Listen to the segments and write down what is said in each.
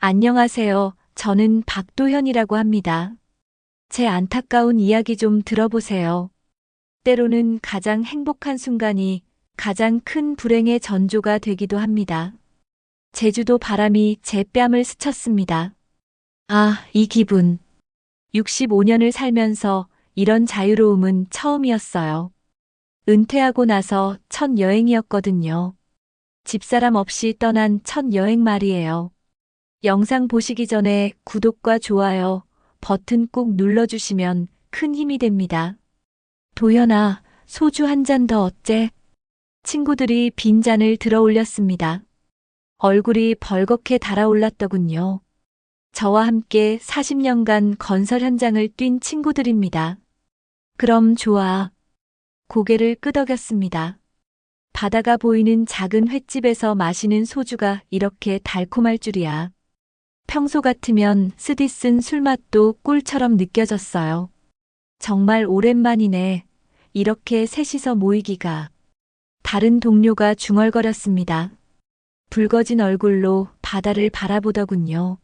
안녕하세요. 저는 박도현이라고 합니다. 제 안타까운 이야기 좀 들어보세요. 때로는 가장 행복한 순간이 가장 큰 불행의 전조가 되기도 합니다. 제주도 바람이 제 뺨을 스쳤습니다. 아, 이 기분. 65년을 살면서 이런 자유로움은 처음이었어요. 은퇴하고 나서 첫 여행이었거든요. 집사람 없이 떠난 첫 여행 말이에요. 영상 보시기 전에 구독과 좋아요 버튼 꼭 눌러주시면 큰 힘이 됩니다. 도연아, 소주 한 잔 더 어째? 친구들이 빈잔을 들어 올렸습니다. 얼굴이 벌겋게 달아올랐더군요. 저와 함께 40년간 건설 현장을 뛴 친구들입니다. 그럼 좋아. 고개를 끄덕였습니다. 바다가 보이는 작은 횟집에서 마시는 소주가 이렇게 달콤할 줄이야. 평소 같으면 쓰디 쓴 술맛도 꿀처럼 느껴졌어요. 정말 오랜만이네. 이렇게 셋이서 모이기가. 다른 동료가 중얼거렸습니다. 붉어진 얼굴로 바다를 바라보더군요.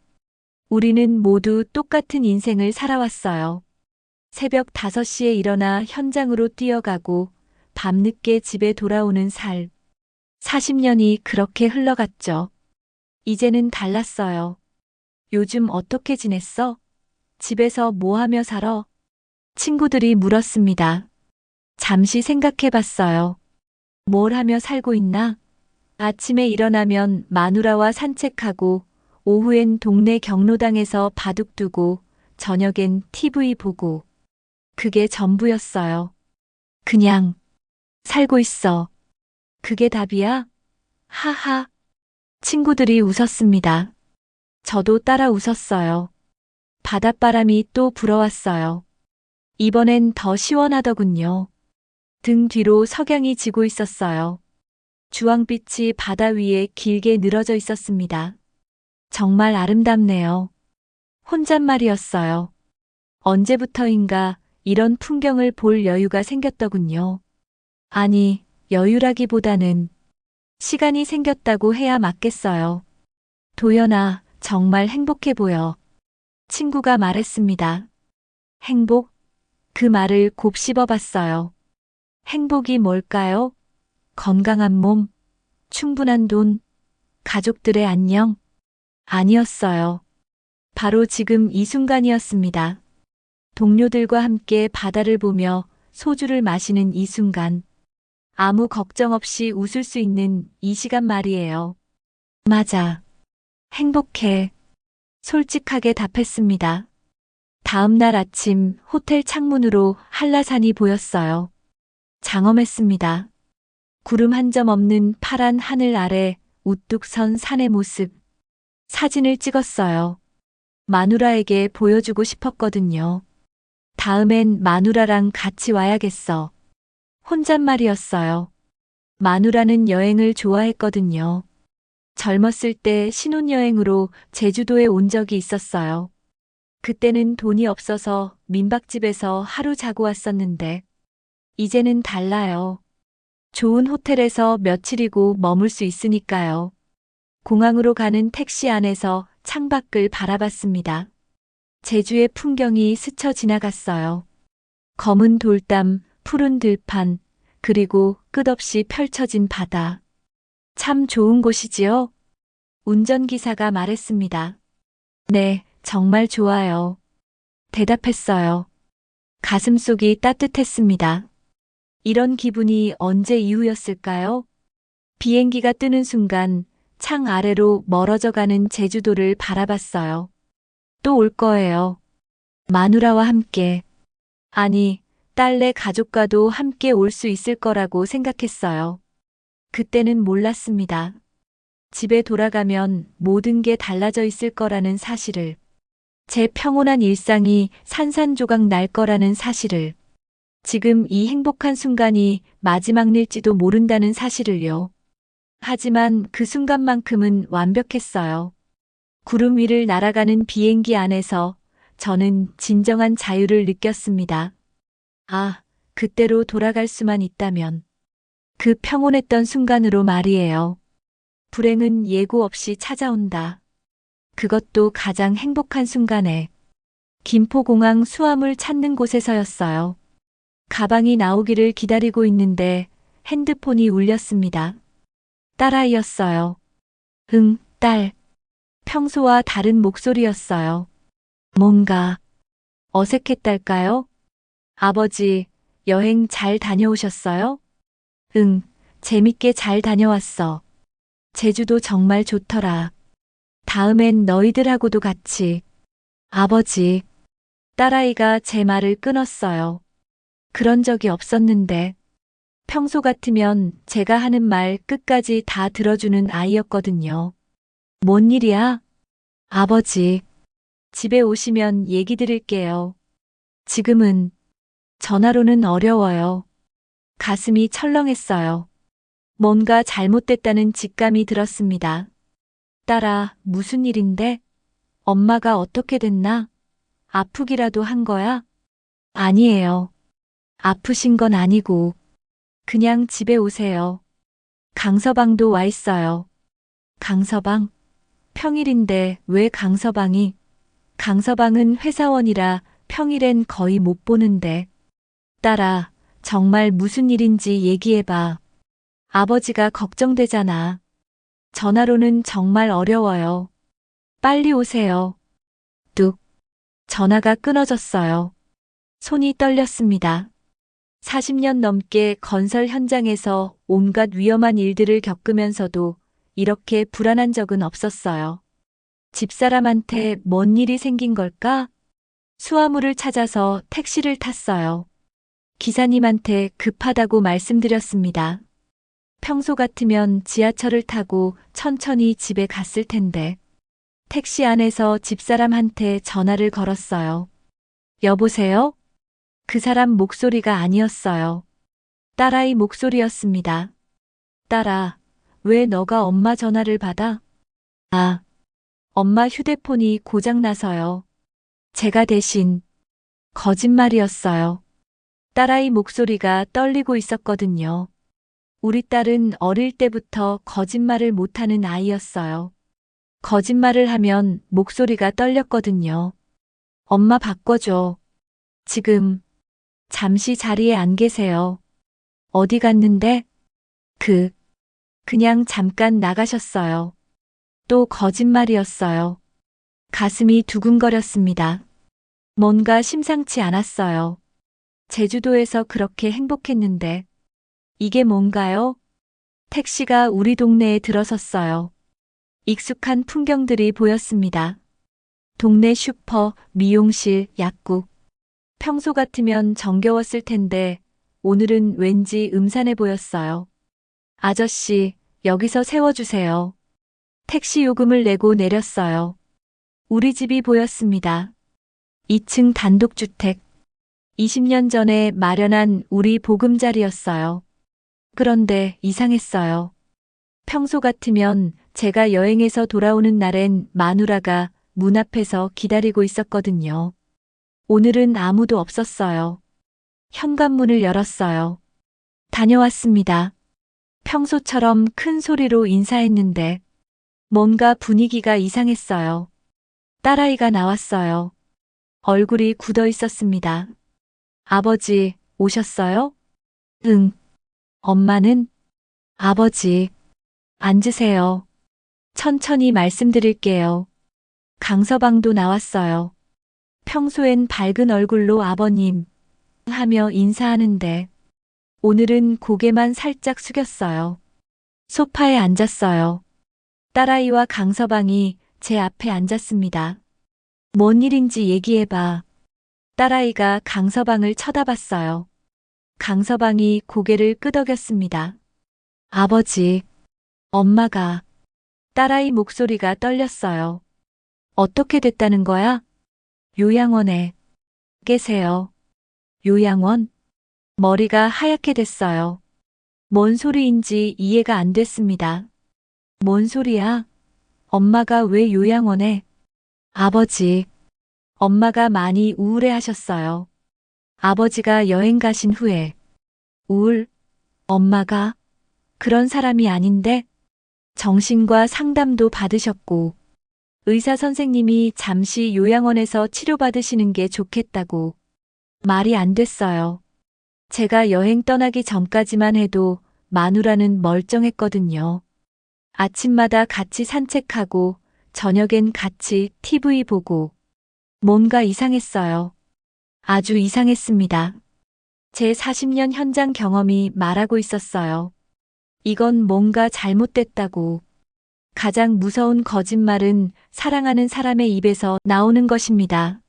우리는 모두 똑같은 인생을 살아왔어요. 새벽 5시에 일어나 현장으로 뛰어가고 밤늦게 집에 돌아오는 살. 40년이 그렇게 흘러갔죠. 이제는 달랐어요. 요즘 어떻게 지냈어? 집에서 뭐 하며 살아? 친구들이 물었습니다. 잠시 생각해 봤어요. 뭘 하며 살고 있나? 아침에 일어나면 마누라와 산책하고, 오후엔 동네 경로당에서 바둑 두고, 저녁엔 TV 보고. 그게 전부였어요. 그냥 살고 있어. 그게 답이야? 하하. 친구들이 웃었습니다. 저도 따라 웃었어요. 바닷바람이 또 불어왔어요. 이번엔 더 시원하더군요. 등 뒤로 석양이 지고 있었어요. 주황빛이 바다 위에 길게 늘어져 있었습니다. 정말 아름답네요. 혼잣말이었어요. 언제부터인가 이런 풍경을 볼 여유가 생겼더군요. 아니, 여유라기보다는 시간이 생겼다고 해야 맞겠어요. 도연아, 정말 행복해 보여. 친구가 말했습니다. 행복? 그 말을 곱씹어 봤어요. 행복이 뭘까요? 건강한 몸, 충분한 돈, 가족들의 안녕? 아니었어요. 바로 지금 이 순간이었습니다. 동료들과 함께 바다를 보며 소주를 마시는 이 순간. 아무 걱정 없이 웃을 수 있는 이 시간 말이에요. 맞아. 행복해. 솔직하게 답했습니다. 다음 날 아침 호텔 창문으로 한라산이 보였어요. 장엄했습니다. 구름 한 점 없는 파란 하늘 아래 우뚝 선 산의 모습. 사진을 찍었어요. 마누라에게 보여주고 싶었거든요. 다음엔 마누라랑 같이 와야겠어. 혼잣말이었어요. 마누라는 여행을 좋아했거든요. 젊었을 때 신혼여행으로 제주도에 온 적이 있었어요. 그때는 돈이 없어서 민박집에서 하루 자고 왔었는데, 이제는 달라요. 좋은 호텔에서 며칠이고 머물 수 있으니까요. 공항으로 가는 택시 안에서 창밖을 바라봤습니다. 제주의 풍경이 스쳐 지나갔어요. 검은 돌담, 푸른 들판, 그리고 끝없이 펼쳐진 바다. 참 좋은 곳이지요? 운전기사가 말했습니다. 네, 정말 좋아요. 대답했어요. 가슴속이 따뜻했습니다. 이런 기분이 언제 이후였을까요? 비행기가 뜨는 순간 창 아래로 멀어져 가는 제주도를 바라봤어요. 또 올 거예요. 마누라와 함께. 아니, 딸네 가족과도 함께 올 수 있을 거라고 생각했어요. 그때는 몰랐습니다. 집에 돌아가면 모든 게 달라져 있을 거라는 사실을. 제 평온한 일상이 산산조각 날 거라는 사실을. 지금 이 행복한 순간이 마지막일지도 모른다는 사실을요. 하지만 그 순간만큼은 완벽했어요. 구름 위를 날아가는 비행기 안에서 저는 진정한 자유를 느꼈습니다. 아, 그때로 돌아갈 수만 있다면. 그 평온했던 순간으로 말이에요. 불행은 예고 없이 찾아온다. 그것도 가장 행복한 순간에. 김포공항 수화물 찾는 곳에서였어요. 가방이 나오기를 기다리고 있는데 핸드폰이 울렸습니다. 딸아이였어요. 응, 딸. 평소와 다른 목소리였어요. 뭔가 어색했달까요? 아버지, 여행 잘 다녀오셨어요? 응, 재밌게 잘 다녀왔어. 제주도 정말 좋더라. 다음엔 너희들하고도 같이. 아버지, 딸아이가 제 말을 끊었어요. 그런 적이 없었는데. 평소 같으면 제가 하는 말 끝까지 다 들어주는 아이였거든요. 뭔 일이야? 아버지, 집에 오시면 얘기 드릴게요. 지금은 전화로는 어려워요. 가슴이 철렁했어요. 뭔가 잘못됐다는 직감이 들었습니다. 딸아, 무슨 일인데? 엄마가 어떻게 됐나? 아프기라도 한 거야? 아니에요. 아프신 건 아니고, 그냥 집에 오세요. 강서방도 와 있어요. 강서방? 평일인데 왜 강서방이? 강서방은 회사원이라 평일엔 거의 못 보는데. 딸아, 정말 무슨 일인지 얘기해봐. 아버지가 걱정되잖아. 전화로는 정말 어려워요. 빨리 오세요. 뚝. 전화가 끊어졌어요. 손이 떨렸습니다. 40년 넘게 건설 현장에서 온갖 위험한 일들을 겪으면서도 이렇게 불안한 적은 없었어요. 집사람한테 뭔 일이 생긴 걸까? 수화물을 찾아서 택시를 탔어요. 기사님한테 급하다고 말씀드렸습니다. 평소 같으면 지하철을 타고 천천히 집에 갔을 텐데. 택시 안에서 집사람한테 전화를 걸었어요. 여보세요? 그 사람 목소리가 아니었어요. 딸아이 목소리였습니다. 딸아, 왜 너가 엄마 전화를 받아? 아, 엄마 휴대폰이 고장나서요. 제가 대신 거짓말이었어요. 딸아이 목소리가 떨리고 있었거든요. 우리 딸은 어릴 때부터 거짓말을 못하는 아이였어요. 거짓말을 하면 목소리가 떨렸거든요. 엄마 바꿔줘. 지금 잠시 자리에 안 계세요. 어디 갔는데? 그냥 잠깐 나가셨어요. 또 거짓말이었어요. 가슴이 두근거렸습니다. 뭔가 심상치 않았어요. 제주도에서 그렇게 행복했는데. 이게 뭔가요? 택시가 우리 동네에 들어섰어요. 익숙한 풍경들이 보였습니다. 동네 슈퍼, 미용실, 약국. 평소 같으면 정겨웠을 텐데 오늘은 왠지 음산해 보였어요. 아저씨, 여기서 세워주세요. 택시 요금을 내고 내렸어요. 우리 집이 보였습니다. 2층 단독주택. 20년 전에 마련한 우리 보금자리였어요. 그런데 이상했어요. 평소 같으면 제가 여행에서 돌아오는 날엔 마누라가 문 앞에서 기다리고 있었거든요. 오늘은 아무도 없었어요. 현관문을 열었어요. 다녀왔습니다. 평소처럼 큰 소리로 인사했는데 뭔가 분위기가 이상했어요. 딸아이가 나왔어요. 얼굴이 굳어 있었습니다. 아버지, 오셨어요? 응. 엄마는? 아버지, 앉으세요. 천천히 말씀드릴게요. 강서방도 나왔어요. 평소엔 밝은 얼굴로 아버님 하며 인사하는데 오늘은 고개만 살짝 숙였어요. 소파에 앉았어요. 딸아이와 강서방이 제 앞에 앉았습니다. 뭔 일인지 얘기해봐. 딸아이가 강서방을 쳐다봤어요. 강서방이 고개를 끄덕였습니다. 아버지, 엄마가. 딸아이 목소리가 떨렸어요. 어떻게 됐다는 거야? 요양원에 계세요. 요양원? 머리가 하얗게 됐어요. 뭔 소리인지 이해가 안 됐습니다. 뭔 소리야? 엄마가 왜 요양원에? 아버지, 엄마가 많이 우울해 하셨어요. 아버지가 여행 가신 후에. 우울? 엄마가? 그런 사람이 아닌데? 정신과 상담도 받으셨고. 의사 선생님이 잠시 요양원에서 치료받으시는 게 좋겠다고. 말이 안 됐어요. 제가 여행 떠나기 전까지만 해도 마누라는 멀쩡했거든요. 아침마다 같이 산책하고 저녁엔 같이 TV 보고. 뭔가 이상했어요. 아주 이상했습니다. 제 40년 현장 경험이 말하고 있었어요. 이건 뭔가 잘못됐다고. 가장 무서운 거짓말은 사랑하는 사람의 입에서 나오는 것입니다.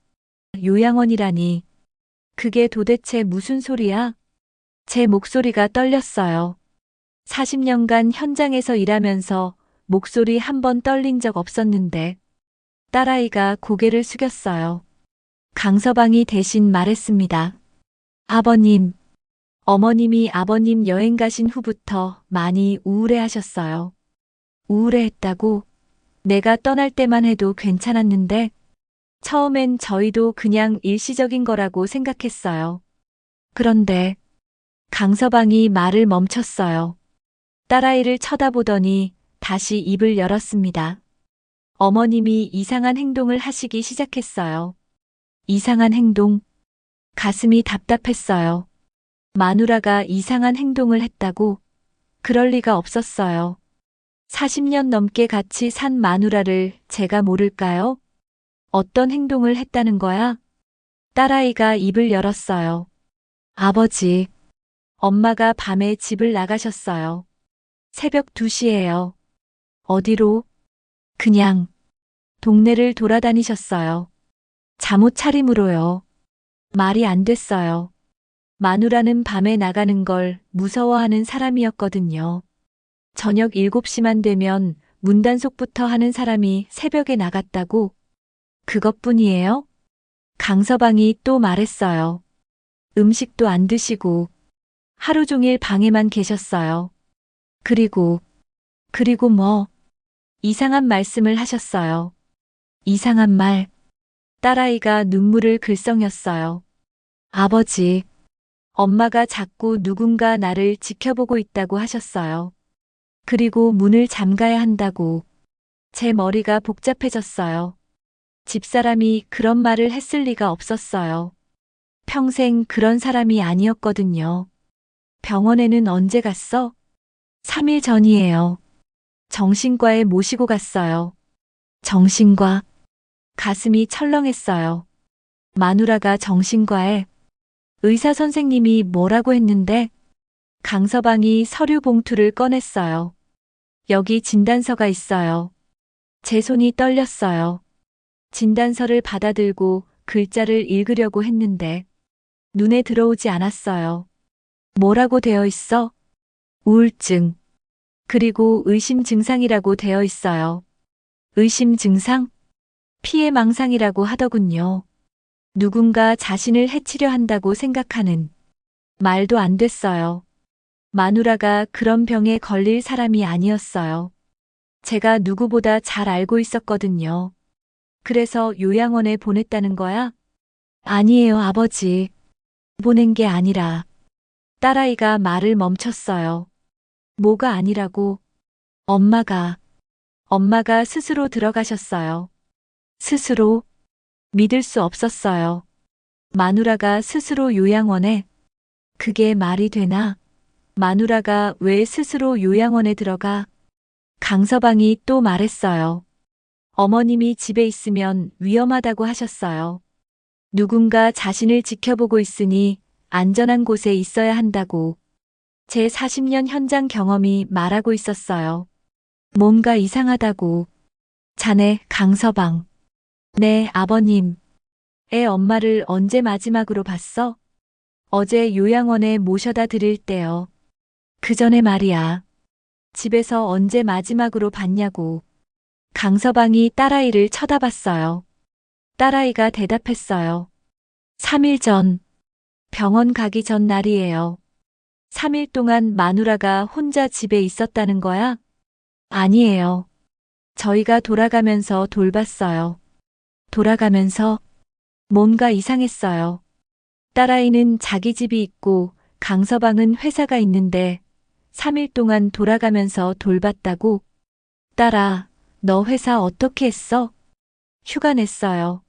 요양원이라니. 그게 도대체 무슨 소리야? 제 목소리가 떨렸어요. 40년간 현장에서 일하면서 목소리 한 번 떨린 적 없었는데. 딸아이가 고개를 숙였어요. 강서방이 대신 말했습니다. 아버님, 어머님이 아버님 여행 가신 후부터 많이 우울해하셨어요. 우울해했다고? 내가 떠날 때만 해도 괜찮았는데 처음엔 저희도 그냥 일시적인 거라고 생각했어요. 그런데 강서방이 말을 멈췄어요. 딸아이를 쳐다보더니 다시 입을 열었습니다. 어머님이 이상한 행동을 하시기 시작했어요. 이상한 행동? 가슴이 답답했어요. 마누라가 이상한 행동을 했다고? 그럴 리가 없었어요. 40년 넘게 같이 산 마누라를 제가 모를까요? 어떤 행동을 했다는 거야? 딸아이가 입을 열었어요. 아버지, 엄마가 밤에 집을 나가셨어요. 새벽 2시예요. 어디로? 그냥 동네를 돌아다니셨어요. 잠옷 차림으로요. 말이 안 됐어요. 마누라는 밤에 나가는 걸 무서워하는 사람이었거든요. 저녁 7시만 되면 문단속부터 하는 사람이 새벽에 나갔다고? 그것뿐이에요? 강서방이 또 말했어요. 음식도 안 드시고 하루 종일 방에만 계셨어요. 그리고 뭐? 이상한 말씀을 하셨어요. 이상한 말. 딸아이가 눈물을 글썽였어요. 아버지, 엄마가 자꾸 누군가 나를 지켜보고 있다고 하셨어요. 그리고 문을 잠가야 한다고. 제 머리가 복잡해졌어요. 집사람이 그런 말을 했을 리가 없었어요. 평생 그런 사람이 아니었거든요. 병원에는 언제 갔어? 3일 전이에요. 정신과에 모시고 갔어요. 정신과. 가슴이 철렁했어요. 마누라가 정신과에. 의사 선생님이 뭐라고 했는데? 강서방이 서류 봉투를 꺼냈어요. 여기 진단서가 있어요. 제 손이 떨렸어요. 진단서를 받아들고 글자를 읽으려고 했는데 눈에 들어오지 않았어요. 뭐라고 되어 있어? 우울증. 그리고 의심 증상이라고 되어 있어요. 의심 증상? 피해망상이라고 하더군요. 누군가 자신을 해치려 한다고 생각하는. 말도 안 됐어요. 마누라가 그런 병에 걸릴 사람이 아니었어요. 제가 누구보다 잘 알고 있었거든요. 그래서 요양원에 보냈다는 거야? 아니에요, 아버지. 보낸 게 아니라. 딸아이가 말을 멈췄어요. 뭐가 아니라고? 엄마가 스스로 들어가셨어요. 스스로? 믿을 수 없었어요. 마누라가 스스로 요양원에? 그게 말이 되나? 마누라가 왜 스스로 요양원에 들어가? 강서방이 또 말했어요. 어머님이 집에 있으면 위험하다고 하셨어요. 누군가 자신을 지켜보고 있으니 안전한 곳에 있어야 한다고. 제 40년 현장 경험이 말하고 있었어요. 뭔가 이상하다고. 자네, 강서방. 네, 아버님. 애 엄마를 언제 마지막으로 봤어? 어제 요양원에 모셔다 드릴 때요. 그 전에 말이야. 집에서 언제 마지막으로 봤냐고. 강서방이 딸아이를 쳐다봤어요. 딸아이가 대답했어요. 3일 전. 병원 가기 전 날이에요. 3일 동안 마누라가 혼자 집에 있었다는 거야? 아니에요. 저희가 돌아가면서 돌봤어요. 돌아가면서 뭔가 이상했어요. 딸아이는 자기 집이 있고 강서방은 회사가 있는데 3일 동안 돌아가면서 돌봤다고? 딸아, 너 회사 어떻게 했어? 휴가 냈어요.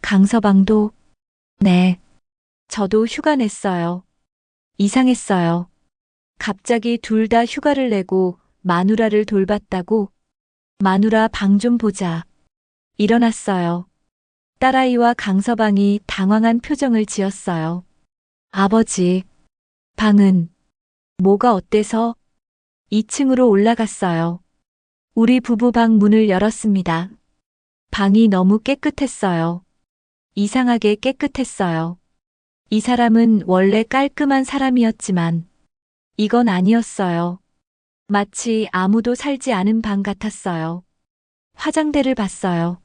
강서방도, 네. 저도 휴가 냈어요. 이상했어요. 갑자기 둘 다 휴가를 내고 마누라를 돌봤다고. 마누라 방 좀 보자. 일어났어요. 딸아이와 강서방이 당황한 표정을 지었어요. 아버지, 방은 뭐가 어때서? 2층으로 올라갔어요. 우리 부부 방 문을 열었습니다. 방이 너무 깨끗했어요. 이상하게 깨끗했어요. 이 사람은 원래 깔끔한 사람이었지만 이건 아니었어요. 마치 아무도 살지 않은 방 같았어요. 화장대를 봤어요.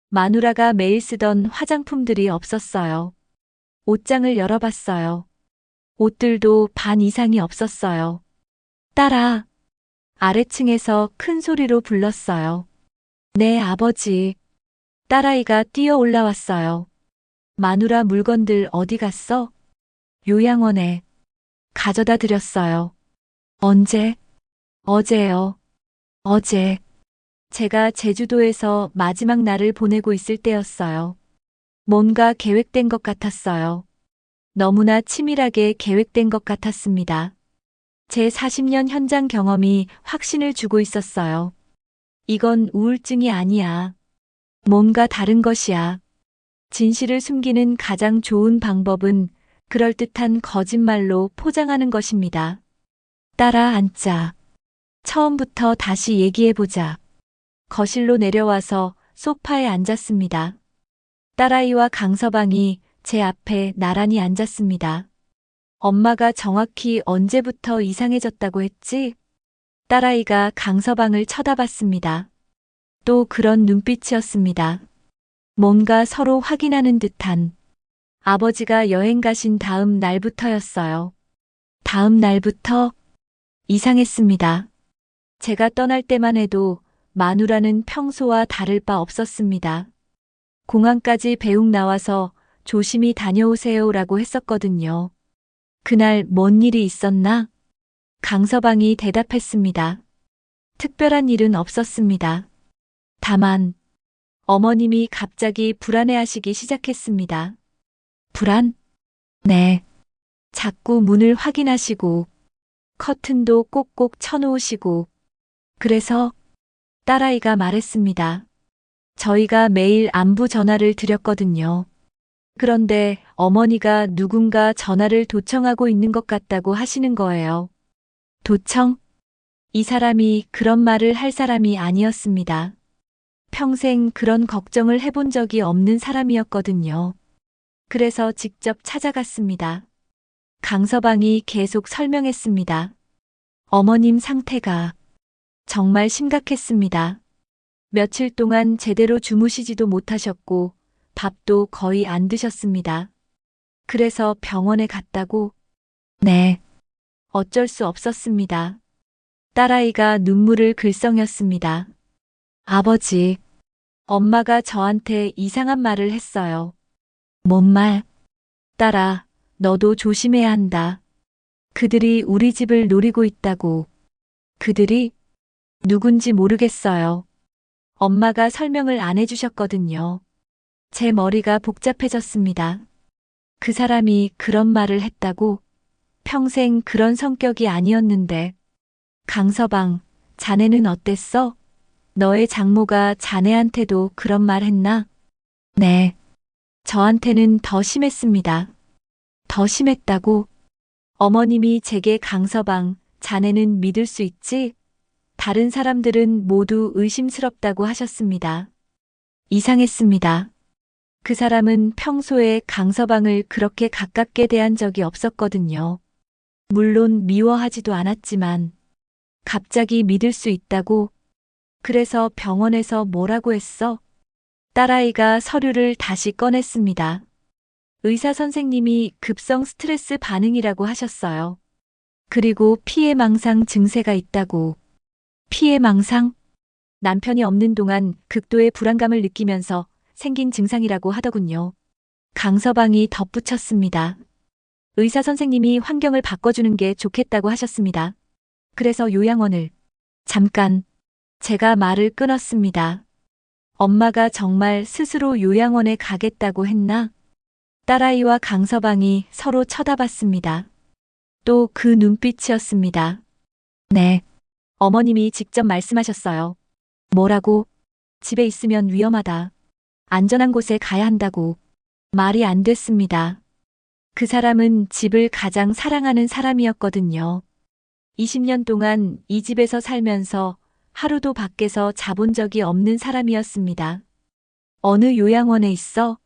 마누라가 매일 쓰던 화장품들이 없었어요. 옷장을 열어봤어요. 옷들도 반 이상이 없었어요. 딸아, 아래층에서 큰 소리로 불렀어요. 네, 아버지. 딸아이가 뛰어 올라왔어요. 마누라 물건들 어디 갔어? 요양원에 가져다 드렸어요. 언제? 어제요. 어제. 제가 제주도에서 마지막 날을 보내고 있을 때였어요. 뭔가 계획된 것 같았어요. 너무나 치밀하게 계획된 것 같았습니다. 제 40년 현장 경험이 확신을 주고 있었어요. 이건 우울증이 아니야. 뭔가 다른 것이야. 진실을 숨기는 가장 좋은 방법은 그럴듯한 거짓말로 포장하는 것입니다. 딸아, 앉자. 처음부터 다시 얘기해보자. 거실로 내려와서 소파에 앉았습니다. 딸아이와 강서방이 제 앞에 나란히 앉았습니다. 엄마가 정확히 언제부터 이상해졌다고 했지? 딸아이가 강서방을 쳐다봤습니다. 또 그런 눈빛이었습니다. 뭔가 서로 확인하는 듯한. 아버지가 여행 가신 다음 날부터였어요. 다음 날부터 이상했습니다. 제가 떠날 때만 해도 마누라는 평소와 다를 바 없었습니다. 공항까지 배웅 나와서 조심히 다녀오세요라고 했었거든요. 그날 뭔 일이 있었나? 강서방이 대답했습니다. 특별한 일은 없었습니다. 다만 어머님이 갑자기 불안해하시기 시작했습니다. 불안? 네. 자꾸 문을 확인하시고 커튼도 꼭꼭 쳐놓으시고. 그래서 딸아이가 말했습니다. 저희가 매일 안부 전화를 드렸거든요. 그런데 어머니가 누군가 전화를 도청하고 있는 것 같다고 하시는 거예요. 도청? 이 사람이 그런 말을 할 사람이 아니었습니다. 평생 그런 걱정을 해본 적이 없는 사람이었거든요. 그래서 직접 찾아갔습니다. 강서방이 계속 설명했습니다. 어머님 상태가 정말 심각했습니다. 며칠 동안 제대로 주무시지도 못하셨고 밥도 거의 안 드셨습니다. 그래서 병원에 갔다고? 네. 어쩔 수 없었습니다. 딸아이가 눈물을 글썽였습니다. 아버지, 엄마가 저한테 이상한 말을 했어요. 뭔 말? 딸아, 너도 조심해야 한다. 그들이 우리 집을 노리고 있다고. 그들이? 누군지 모르겠어요. 엄마가 설명을 안 해주셨거든요. 제 머리가 복잡해졌습니다. 그 사람이 그런 말을 했다고? 평생 그런 성격이 아니었는데. 강서방, 자네는 어땠어? 너의 장모가 자네한테도 그런 말 했나? 네. 저한테는 더 심했습니다. 더 심했다고? 어머님이 제게 강서방, 자네는 믿을 수 있지? 다른 사람들은 모두 의심스럽다고 하셨습니다. 이상했습니다. 그 사람은 평소에 강서방을 그렇게 가깝게 대한 적이 없었거든요. 물론 미워하지도 않았지만 갑자기 믿을 수 있다고? 그래서 병원에서 뭐라고 했어? 딸아이가 서류를 다시 꺼냈습니다. 의사 선생님이 급성 스트레스 반응이라고 하셨어요. 그리고 피해망상 증세가 있다고. 피해망상? 남편이 없는 동안 극도의 불안감을 느끼면서 생긴 증상이라고 하더군요. 강서방이 덧붙였습니다. 의사 선생님이 환경을 바꿔주는 게 좋겠다고 하셨습니다. 그래서 요양원을. 잠깐. 제가 말을 끊었습니다. 엄마가 정말 스스로 요양원에 가겠다고 했나? 딸아이와 강서방이 서로 쳐다봤습니다. 또 그 눈빛이었습니다. 네. 어머님이 직접 말씀하셨어요. 뭐라고? 집에 있으면 위험하다. 안전한 곳에 가야 한다고. 말이 안 됐습니다. 그 사람은 집을 가장 사랑하는 사람이었거든요. 20년 동안 이 집에서 살면서 하루도 밖에서 자본 적이 없는 사람이었습니다. 어느 요양원에 있어?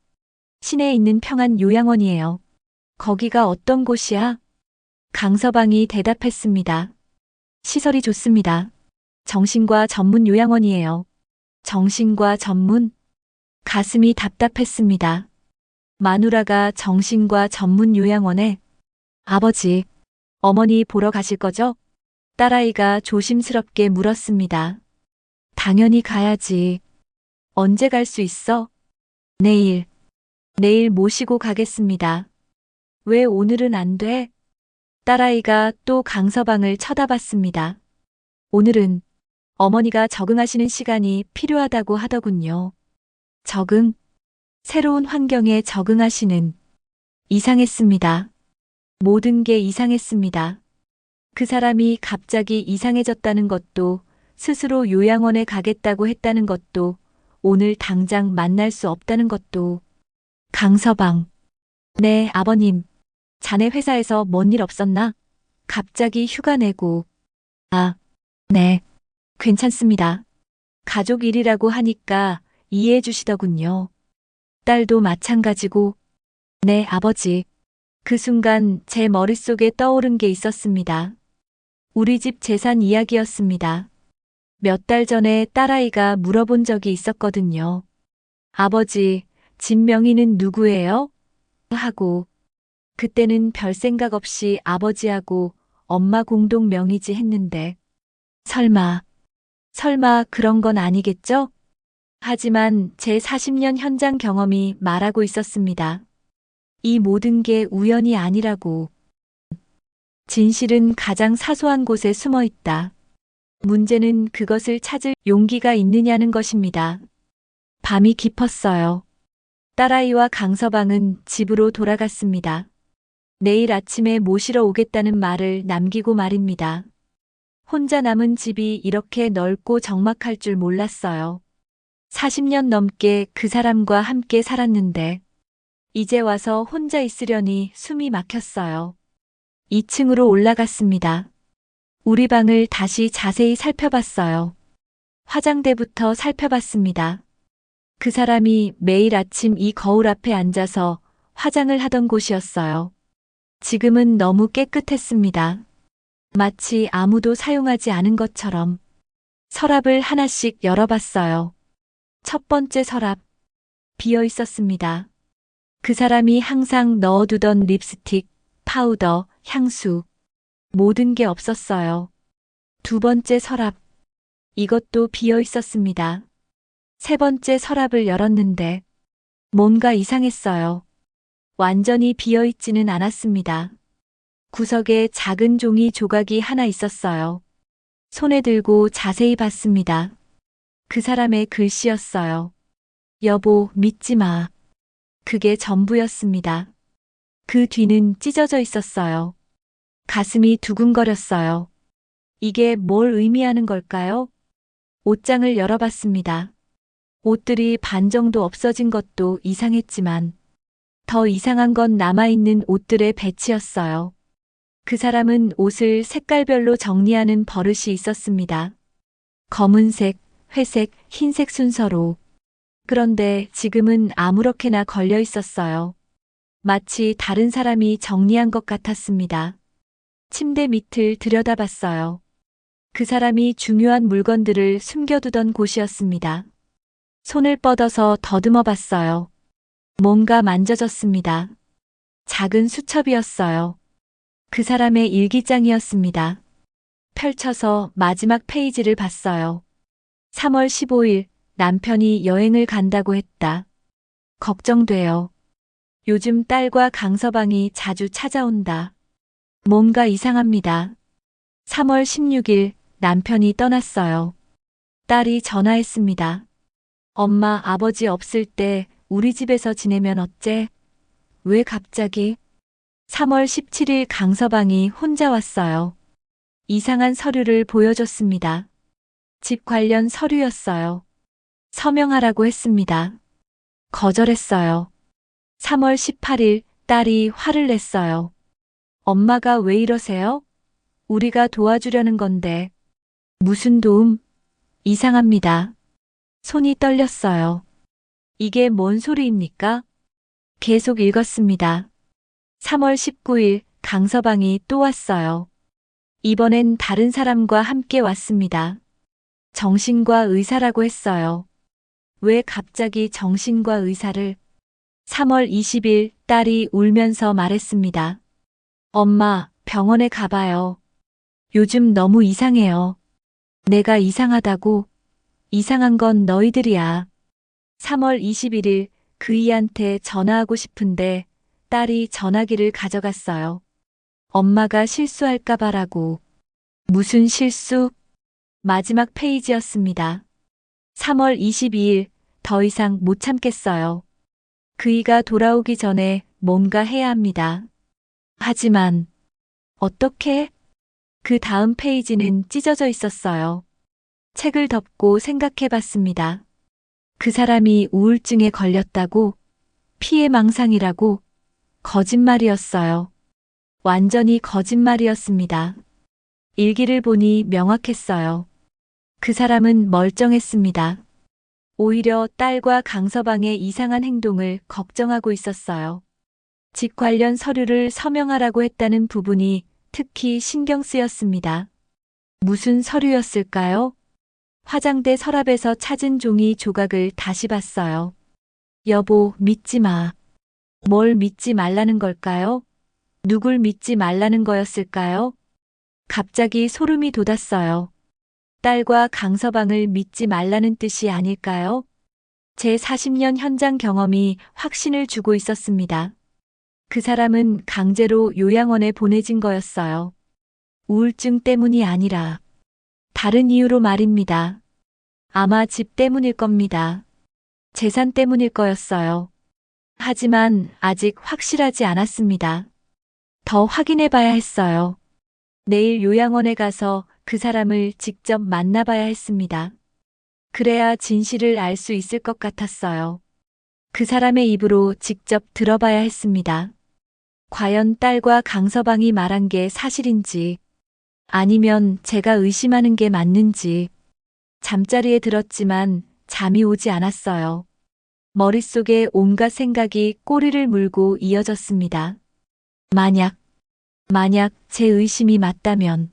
시내에 있는 평안 요양원이에요. 거기가 어떤 곳이야? 강서방이 대답했습니다. 시설이 좋습니다. 정신과 전문 요양원이에요. 정신과 전문? 가슴이 답답했습니다. 마누라가 정신과 전문 요양원에? 아버지, 어머니 보러 가실 거죠? 딸아이가 조심스럽게 물었습니다. 당연히 가야지. 언제 갈 수 있어? 내일. 내일 모시고 가겠습니다. 왜 오늘은 안 돼? 딸아이가 또 강서방을 쳐다봤습니다. 오늘은 어머니가 적응하시는 시간이 필요하다고 하더군요. 적응? 새로운 환경에 적응하시는. 이상했습니다. 모든 게 이상했습니다. 그 사람이 갑자기 이상해졌다는 것도, 스스로 요양원에 가겠다고 했다는 것도, 오늘 당장 만날 수 없다는 것도. 강서방. 네, 아버님. 자네 회사에서 뭔 일 없었나? 갑자기 휴가 내고. 아, 네. 괜찮습니다. 가족 일이라고 하니까 이해해 주시더군요. 딸도 마찬가지고. 네, 아버지. 그 순간 제 머릿속에 떠오른 게 있었습니다. 우리 집 재산 이야기였습니다. 몇 달 전에 딸아이가 물어본 적이 있었거든요. 아버지, 집 명의는 누구예요? 하고. 그때는 별 생각 없이 아버지하고 엄마 공동 명의지 했는데. 설마 그런 건 아니겠죠? 하지만 제 40년 현장 경험이 말하고 있었습니다. 이 모든 게 우연이 아니라고. 진실은 가장 사소한 곳에 숨어 있다. 문제는 그것을 찾을 용기가 있느냐는 것입니다. 밤이 깊었어요. 딸아이와 강서방은 집으로 돌아갔습니다. 내일 아침에 모시러 오겠다는 말을 남기고 말입니다. 혼자 남은 집이 이렇게 넓고 적막할 줄 몰랐어요. 40년 넘게 그 사람과 함께 살았는데 이제 와서 혼자 있으려니 숨이 막혔어요. 2층으로 올라갔습니다. 우리 방을 다시 자세히 살펴봤어요. 화장대부터 살펴봤습니다. 그 사람이 매일 아침 이 거울 앞에 앉아서 화장을 하던 곳이었어요. 지금은 너무 깨끗했습니다. 마치 아무도 사용하지 않은 것처럼. 서랍을 하나씩 열어봤어요. 첫 번째 서랍. 비어 있었습니다. 그 사람이 항상 넣어두던 립스틱, 파우더, 향수. 모든 게 없었어요. 두 번째 서랍. 이것도 비어 있었습니다. 세 번째 서랍을 열었는데 뭔가 이상했어요. 완전히 비어 있지는 않았습니다. 구석에 작은 종이 조각이 하나 있었어요. 손에 들고 자세히 봤습니다. 그 사람의 글씨였어요. 여보, 믿지 마. 그게 전부였습니다. 그 뒤는 찢어져 있었어요. 가슴이 두근거렸어요. 이게 뭘 의미하는 걸까요? 옷장을 열어봤습니다. 옷들이 반 정도 없어진 것도 이상했지만 더 이상한 건 남아있는 옷들의 배치였어요. 그 사람은 옷을 색깔별로 정리하는 버릇이 있었습니다. 검은색, 회색, 흰색 순서로. 그런데 지금은 아무렇게나 걸려 있었어요. 마치 다른 사람이 정리한 것 같았습니다. 침대 밑을 들여다봤어요. 그 사람이 중요한 물건들을 숨겨두던 곳이었습니다. 손을 뻗어서 더듬어 봤어요. 뭔가 만져졌습니다. 작은 수첩이었어요. 그 사람의 일기장이었습니다. 펼쳐서 마지막 페이지를 봤어요. 3월 15일 남편이 여행을 간다고 했다. 걱정돼요. 요즘 딸과 강서방이 자주 찾아온다. 뭔가 이상합니다. 3월 16일 남편이 떠났어요. 딸이 전화했습니다. 엄마, 아버지 없을 때 우리 집에서 지내면 어째? 왜 갑자기? 3월 17일 강서방이 혼자 왔어요. 이상한 서류를 보여줬습니다. 집 관련 서류였어요. 서명하라고 했습니다. 거절했어요. 3월 18일 딸이 화를 냈어요. 엄마가 왜 이러세요? 우리가 도와주려는 건데. 무슨 도움? 이상합니다. 손이 떨렸어요. 이게 뭔 소리입니까? 계속 읽었습니다. 3월 19일 강서방이 또 왔어요. 이번엔 다른 사람과 함께 왔습니다. 정신과 의사라고 했어요. 왜 갑자기 정신과 의사를? 3월 20일 딸이 울면서 말했습니다. 엄마, 병원에 가봐요. 요즘 너무 이상해요. 내가 이상하다고? 이상한 건 너희들이야. 3월 21일 그이한테 전화하고 싶은데 딸이 전화기를 가져갔어요. 엄마가 실수할까봐라고. 무슨 실수? 마지막 페이지였습니다. 3월 22일 더 이상 못 참겠어요. 그이가 돌아오기 전에 뭔가 해야 합니다. 하지만 어떻게? 그 다음 페이지는 찢어져 있었어요. 책을 덮고 생각해 봤습니다. 그 사람이 우울증에 걸렸다고? 피해망상이라고? 거짓말이었어요. 완전히 거짓말이었습니다. 일기를 보니 명확했어요. 그 사람은 멀쩡했습니다. 오히려 딸과 강서방의 이상한 행동을 걱정하고 있었어요. 집 관련 서류를 서명하라고 했다는 부분이 특히 신경 쓰였습니다. 무슨 서류였을까요? 화장대 서랍에서 찾은 종이 조각을 다시 봤어요. 여보, 믿지 마. 뭘 믿지 말라는 걸까요? 누굴 믿지 말라는 거였을까요? 갑자기 소름이 돋았어요. 딸과 강서방을 믿지 말라는 뜻이 아닐까요? 제 40년 현장 경험이 확신을 주고 있었습니다. 그 사람은 강제로 요양원에 보내진 거였어요. 우울증 때문이 아니라 다른 이유로 말입니다. 아마 집 때문일 겁니다. 재산 때문일 거였어요. 하지만 아직 확실하지 않았습니다. 더 확인해 봐야 했어요. 내일 요양원에 가서 그 사람을 직접 만나봐야 했습니다. 그래야 진실을 알 수 있을 것 같았어요. 그 사람의 입으로 직접 들어봐야 했습니다. 과연 딸과 강서방이 말한 게 사실인지, 아니면 제가 의심하는 게 맞는지. 잠자리에 들었지만 잠이 오지 않았어요. 머릿속에 온갖 생각이 꼬리를 물고 이어졌습니다. 만약 제 의심이 맞다면,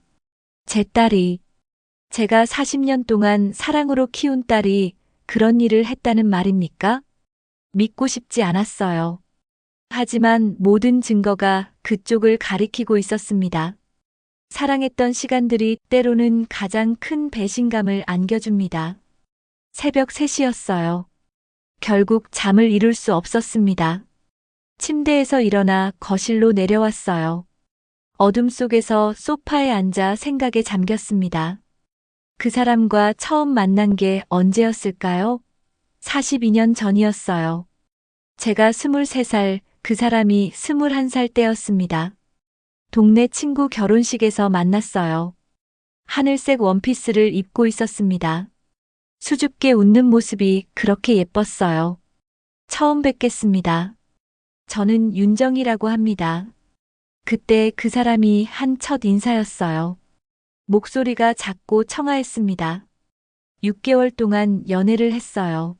제 딸이, 제가 40년 동안 사랑으로 키운 딸이 그런 일을 했다는 말입니까? 믿고 싶지 않았어요. 하지만 모든 증거가 그쪽을 가리키고 있었습니다. 사랑했던 시간들이 때로는 가장 큰 배신감을 안겨줍니다. 새벽 3시였어요. 결국 잠을 이룰 수 없었습니다. 침대에서 일어나 거실로 내려왔어요. 어둠 속에서 소파에 앉아 생각에 잠겼습니다. 그 사람과 처음 만난 게 언제였을까요? 42년 전이었어요. 제가 23살, 그 사람이 21살 때였습니다. 동네 친구 결혼식에서 만났어요. 하늘색 원피스를 입고 있었습니다. 수줍게 웃는 모습이 그렇게 예뻤어요. 처음 뵙겠습니다. 저는 윤정이라고 합니다. 그때 그 사람이 한 첫 인사였어요. 목소리가 작고 청아했습니다. 6개월 동안 연애를 했어요.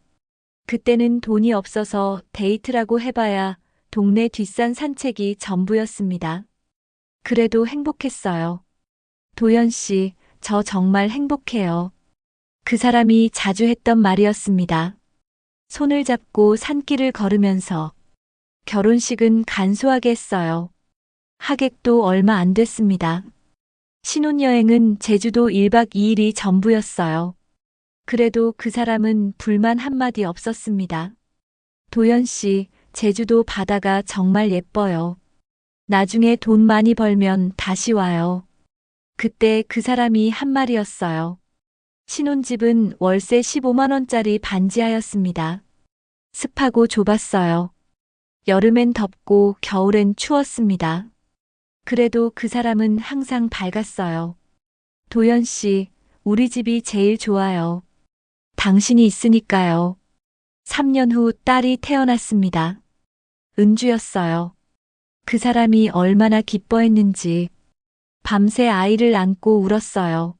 그때는 돈이 없어서 데이트라고 해봐야 동네 뒷산 산책이 전부였습니다. 그래도 행복했어요. 도연 씨, 저 정말 행복해요. 그 사람이 자주 했던 말이었습니다. 손을 잡고 산길을 걸으면서. 결혼식은 간소하게 했어요. 하객도 얼마 안 됐습니다. 신혼여행은 제주도 1박 2일이 전부였어요. 그래도 그 사람은 불만 한마디 없었습니다. 도연 씨, 제주도 바다가 정말 예뻐요. 나중에 돈 많이 벌면 다시 와요. 그때 그 사람이 한 말이었어요. 신혼집은 월세 15만 원짜리 반지하였습니다. 습하고 좁았어요. 여름엔 덥고 겨울엔 추웠습니다. 그래도 그 사람은 항상 밝았어요. 도연 씨, 우리 집이 제일 좋아요. 당신이 있으니까요. 3년 후 딸이 태어났습니다. 은주였어요. 그 사람이 얼마나 기뻐했는지 밤새 아이를 안고 울었어요.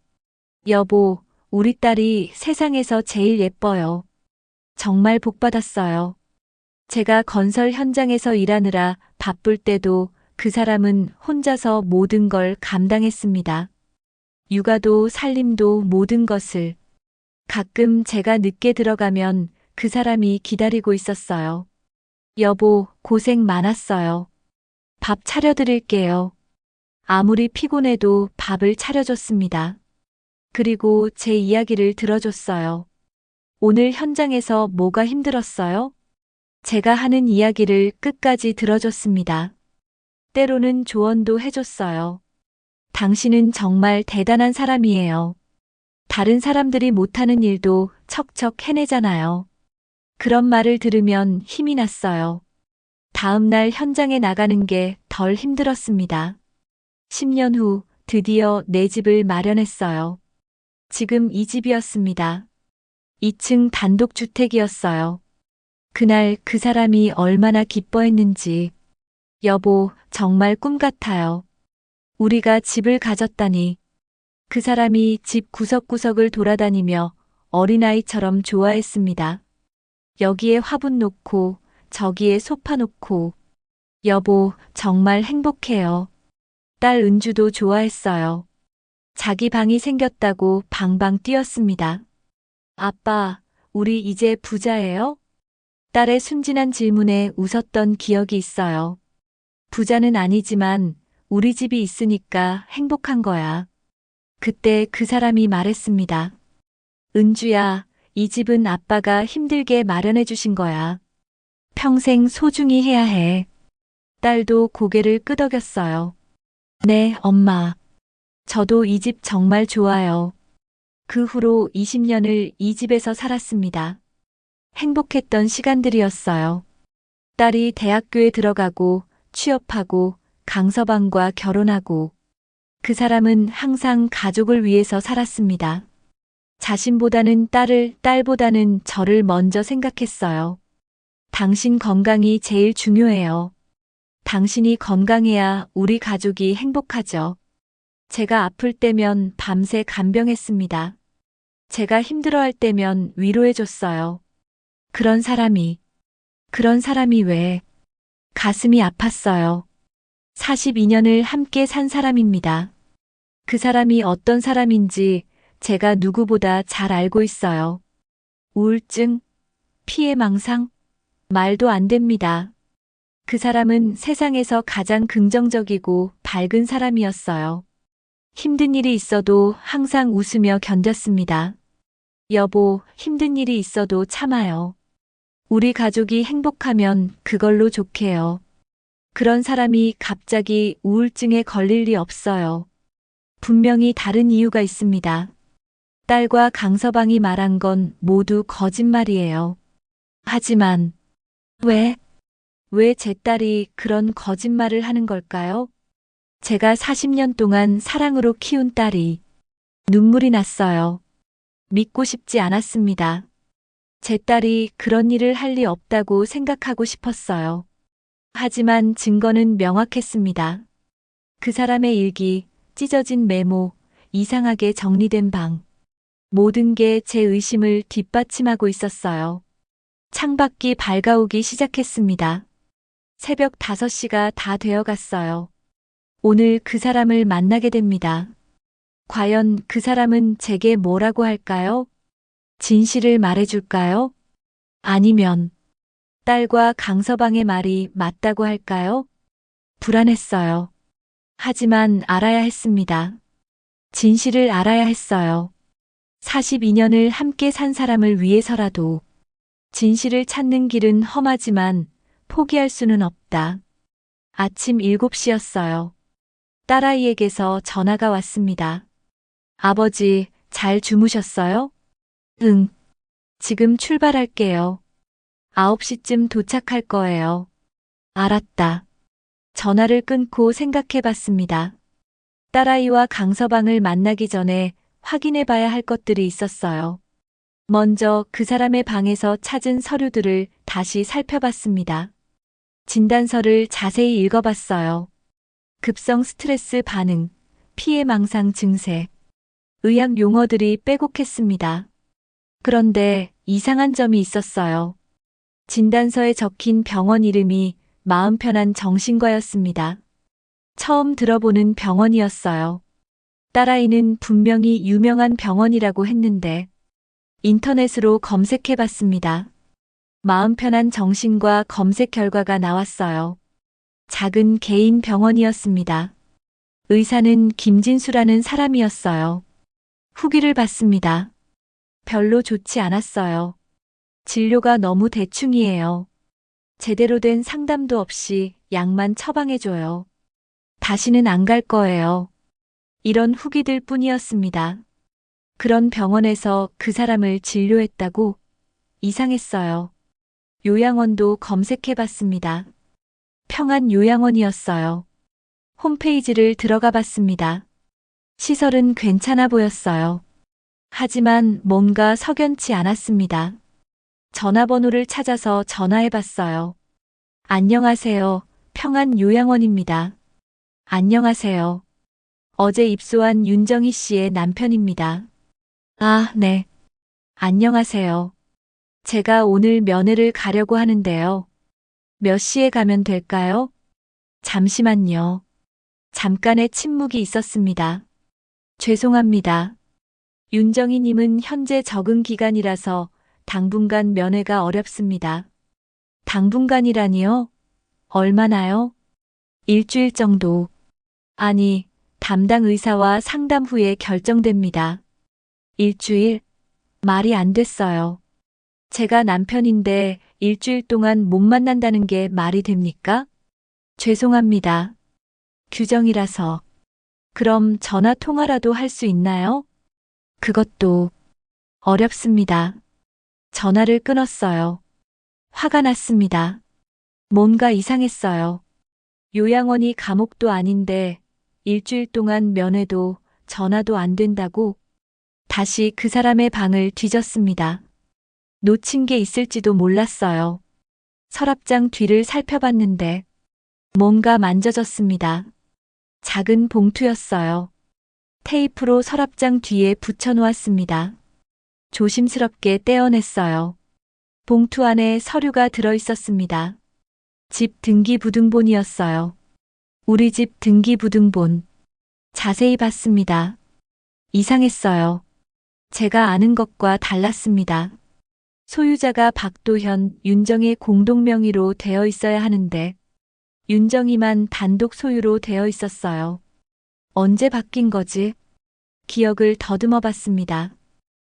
여보, 우리 딸이 세상에서 제일 예뻐요. 정말 복 받았어요. 제가 건설 현장에서 일하느라 바쁠 때도 그 사람은 혼자서 모든 걸 감당했습니다. 육아도 살림도 모든 것을. 가끔 제가 늦게 들어가면 그 사람이 기다리고 있었어요. 여보, 고생 많았어요. 밥 차려드릴게요. 아무리 피곤해도 밥을 차려줬습니다. 그리고 제 이야기를 들어줬어요. 오늘 현장에서 뭐가 힘들었어요? 제가 하는 이야기를 끝까지 들어줬습니다. 때로는 조언도 해줬어요. 당신은 정말 대단한 사람이에요. 다른 사람들이 못하는 일도 척척 해내잖아요. 그런 말을 들으면 힘이 났어요. 다음 날 현장에 나가는 게 덜 힘들었습니다. 10년 후 드디어 내 집을 마련했어요. 지금 이 집이었습니다. 2층 단독주택이었어요. 그날 그 사람이 얼마나 기뻐했는지. 여보, 정말 꿈 같아요. 우리가 집을 가졌다니. 그 사람이 집 구석구석을 돌아다니며 어린아이처럼 좋아했습니다. 여기에 화분 놓고 저기에 소파 놓고. 여보, 정말 행복해요. 딸 은주도 좋아했어요. 자기 방이 생겼다고 방방 뛰었습니다. 아빠, 우리 이제 부자예요? 딸의 순진한 질문에 웃었던 기억이 있어요. 부자는 아니지만 우리 집이 있으니까 행복한 거야. 그때 그 사람이 말했습니다. 은주야, 이 집은 아빠가 힘들게 마련해 주신 거야. 평생 소중히 해야 해. 딸도 고개를 끄덕였어요. 네, 엄마. 저도 이 집 정말 좋아요. 그 후로 20년을 이 집에서 살았습니다. 행복했던 시간들이었어요. 딸이 대학교에 들어가고 취업하고 강서방과 결혼하고 그 사람은 항상 가족을 위해서 살았습니다. 자신보다는 딸을, 딸보다는 저를 먼저 생각했어요. 당신 건강이 제일 중요해요. 당신이 건강해야 우리 가족이 행복하죠. 제가 아플 때면 밤새 간병했습니다. 제가 힘들어할 때면 위로해줬어요. 그런 사람이 왜? 가슴이 아팠어요. 42년을 함께 산 사람입니다. 그 사람이 어떤 사람인지 제가 누구보다 잘 알고 있어요. 우울증, 피해망상, 말도 안 됩니다. 그 사람은 세상에서 가장 긍정적이고 밝은 사람이었어요. 힘든 일이 있어도 항상 웃으며 견뎠습니다. 여보, 힘든 일이 있어도 참아요. 우리 가족이 행복하면 그걸로 좋게요. 그런 사람이 갑자기 우울증에 걸릴 리 없어요. 분명히 다른 이유가 있습니다. 딸과 강서방이 말한 건 모두 거짓말이에요. 하지만 왜 제 딸이 그런 거짓말을 하는 걸까요? 제가 40년 동안 사랑으로 키운 딸이 눈물이 났어요. 믿고 싶지 않았습니다. 제 딸이 그런 일을 할 리 없다고 생각하고 싶었어요. 하지만 증거는 명확했습니다. 그 사람의 일기, 찢어진 메모, 이상하게 정리된 방. 모든 게 제 의심을 뒷받침하고 있었어요. 창밖이 밝아오기 시작했습니다. 새벽 5시가 다 되어갔어요. 오늘 그 사람을 만나게 됩니다. 과연 그 사람은 제게 뭐라고 할까요? 진실을 말해줄까요? 아니면 딸과 강서방의 말이 맞다고 할까요? 불안했어요. 하지만 알아야 했습니다. 진실을 알아야 했어요. 42년을 함께 산 사람을 위해서라도. 진실을 찾는 길은 험하지만 포기할 수는 없다. 아침 7시였어요. 딸아이에게서 전화가 왔습니다. 아버지, 잘 주무셨어요? 응. 지금 출발할게요. 9시쯤 도착할 거예요. 알았다. 전화를 끊고 생각해 봤습니다. 딸아이와 강서방을 만나기 전에 확인해 봐야 할 것들이 있었어요. 먼저 그 사람의 방에서 찾은 서류들을 다시 살펴봤습니다. 진단서를 자세히 읽어봤어요. 급성 스트레스 반응, 피해망상 증세, 의학 용어들이 빼곡했습니다. 그런데 이상한 점이 있었어요. 진단서에 적힌 병원 이름이 마음 편한 정신과였습니다. 처음 들어보는 병원이었어요. 딸아이는 분명히 유명한 병원이라고 했는데 인터넷으로 검색해 봤습니다. 마음 편한 정신과 검색 결과가 나왔어요. 작은 개인 병원이었습니다. 의사는 김진수라는 사람이었어요. 후기를 봤습니다. 별로 좋지 않았어요. 진료가 너무 대충이에요. 제대로 된 상담도 없이 약만 처방해줘요. 다시는 안 갈 거예요. 이런 후기들 뿐이었습니다. 그런 병원에서 그 사람을 진료했다고? 이상했어요. 요양원도 검색해 봤습니다. 평안 요양원이었어요. 홈페이지를 들어가 봤습니다. 시설은 괜찮아 보였어요. 하지만 뭔가 석연치 않았습니다. 전화번호를 찾아서 전화해 봤어요. 안녕하세요. 평안 요양원입니다. 안녕하세요. 어제 입소한 윤정희 씨의 남편입니다. 아, 네. 안녕하세요. 제가 오늘 면회를 가려고 하는데요. 몇 시에 가면 될까요? 잠시만요. 잠깐의 침묵이 있었습니다. 죄송합니다. 윤정희 님은 현재 적응 기간이라서 당분간 면회가 어렵습니다. 당분간이라니요? 얼마나요? 일주일 정도. 아니, 담당 의사와 상담 후에 결정됩니다. 일주일? 말이 안 됐어요. 제가 남편인데 일주일 동안 못 만난다는 게 말이 됩니까? 죄송합니다. 규정이라서. 그럼 전화 통화라도 할 수 있나요? 그것도 어렵습니다. 전화를 끊었어요. 화가 났습니다. 뭔가 이상했어요. 요양원이 감옥도 아닌데 일주일 동안 면회도 전화도 안 된다고? 다시 그 사람의 방을 뒤졌습니다. 놓친 게 있을지도 몰랐어요. 서랍장 뒤를 살펴봤는데 뭔가 만져졌습니다. 작은 봉투였어요. 테이프로 서랍장 뒤에 붙여놓았습니다. 조심스럽게 떼어냈어요. 봉투 안에 서류가 들어있었습니다. 집 등기부등본이었어요. 우리 집 등기부등본. 자세히 봤습니다. 이상했어요. 제가 아는 것과 달랐습니다. 소유자가 박도현, 윤정의 공동 명의로 되어 있어야 하는데 윤정이만 단독 소유로 되어 있었어요. 언제 바뀐 거지? 기억을 더듬어 봤습니다.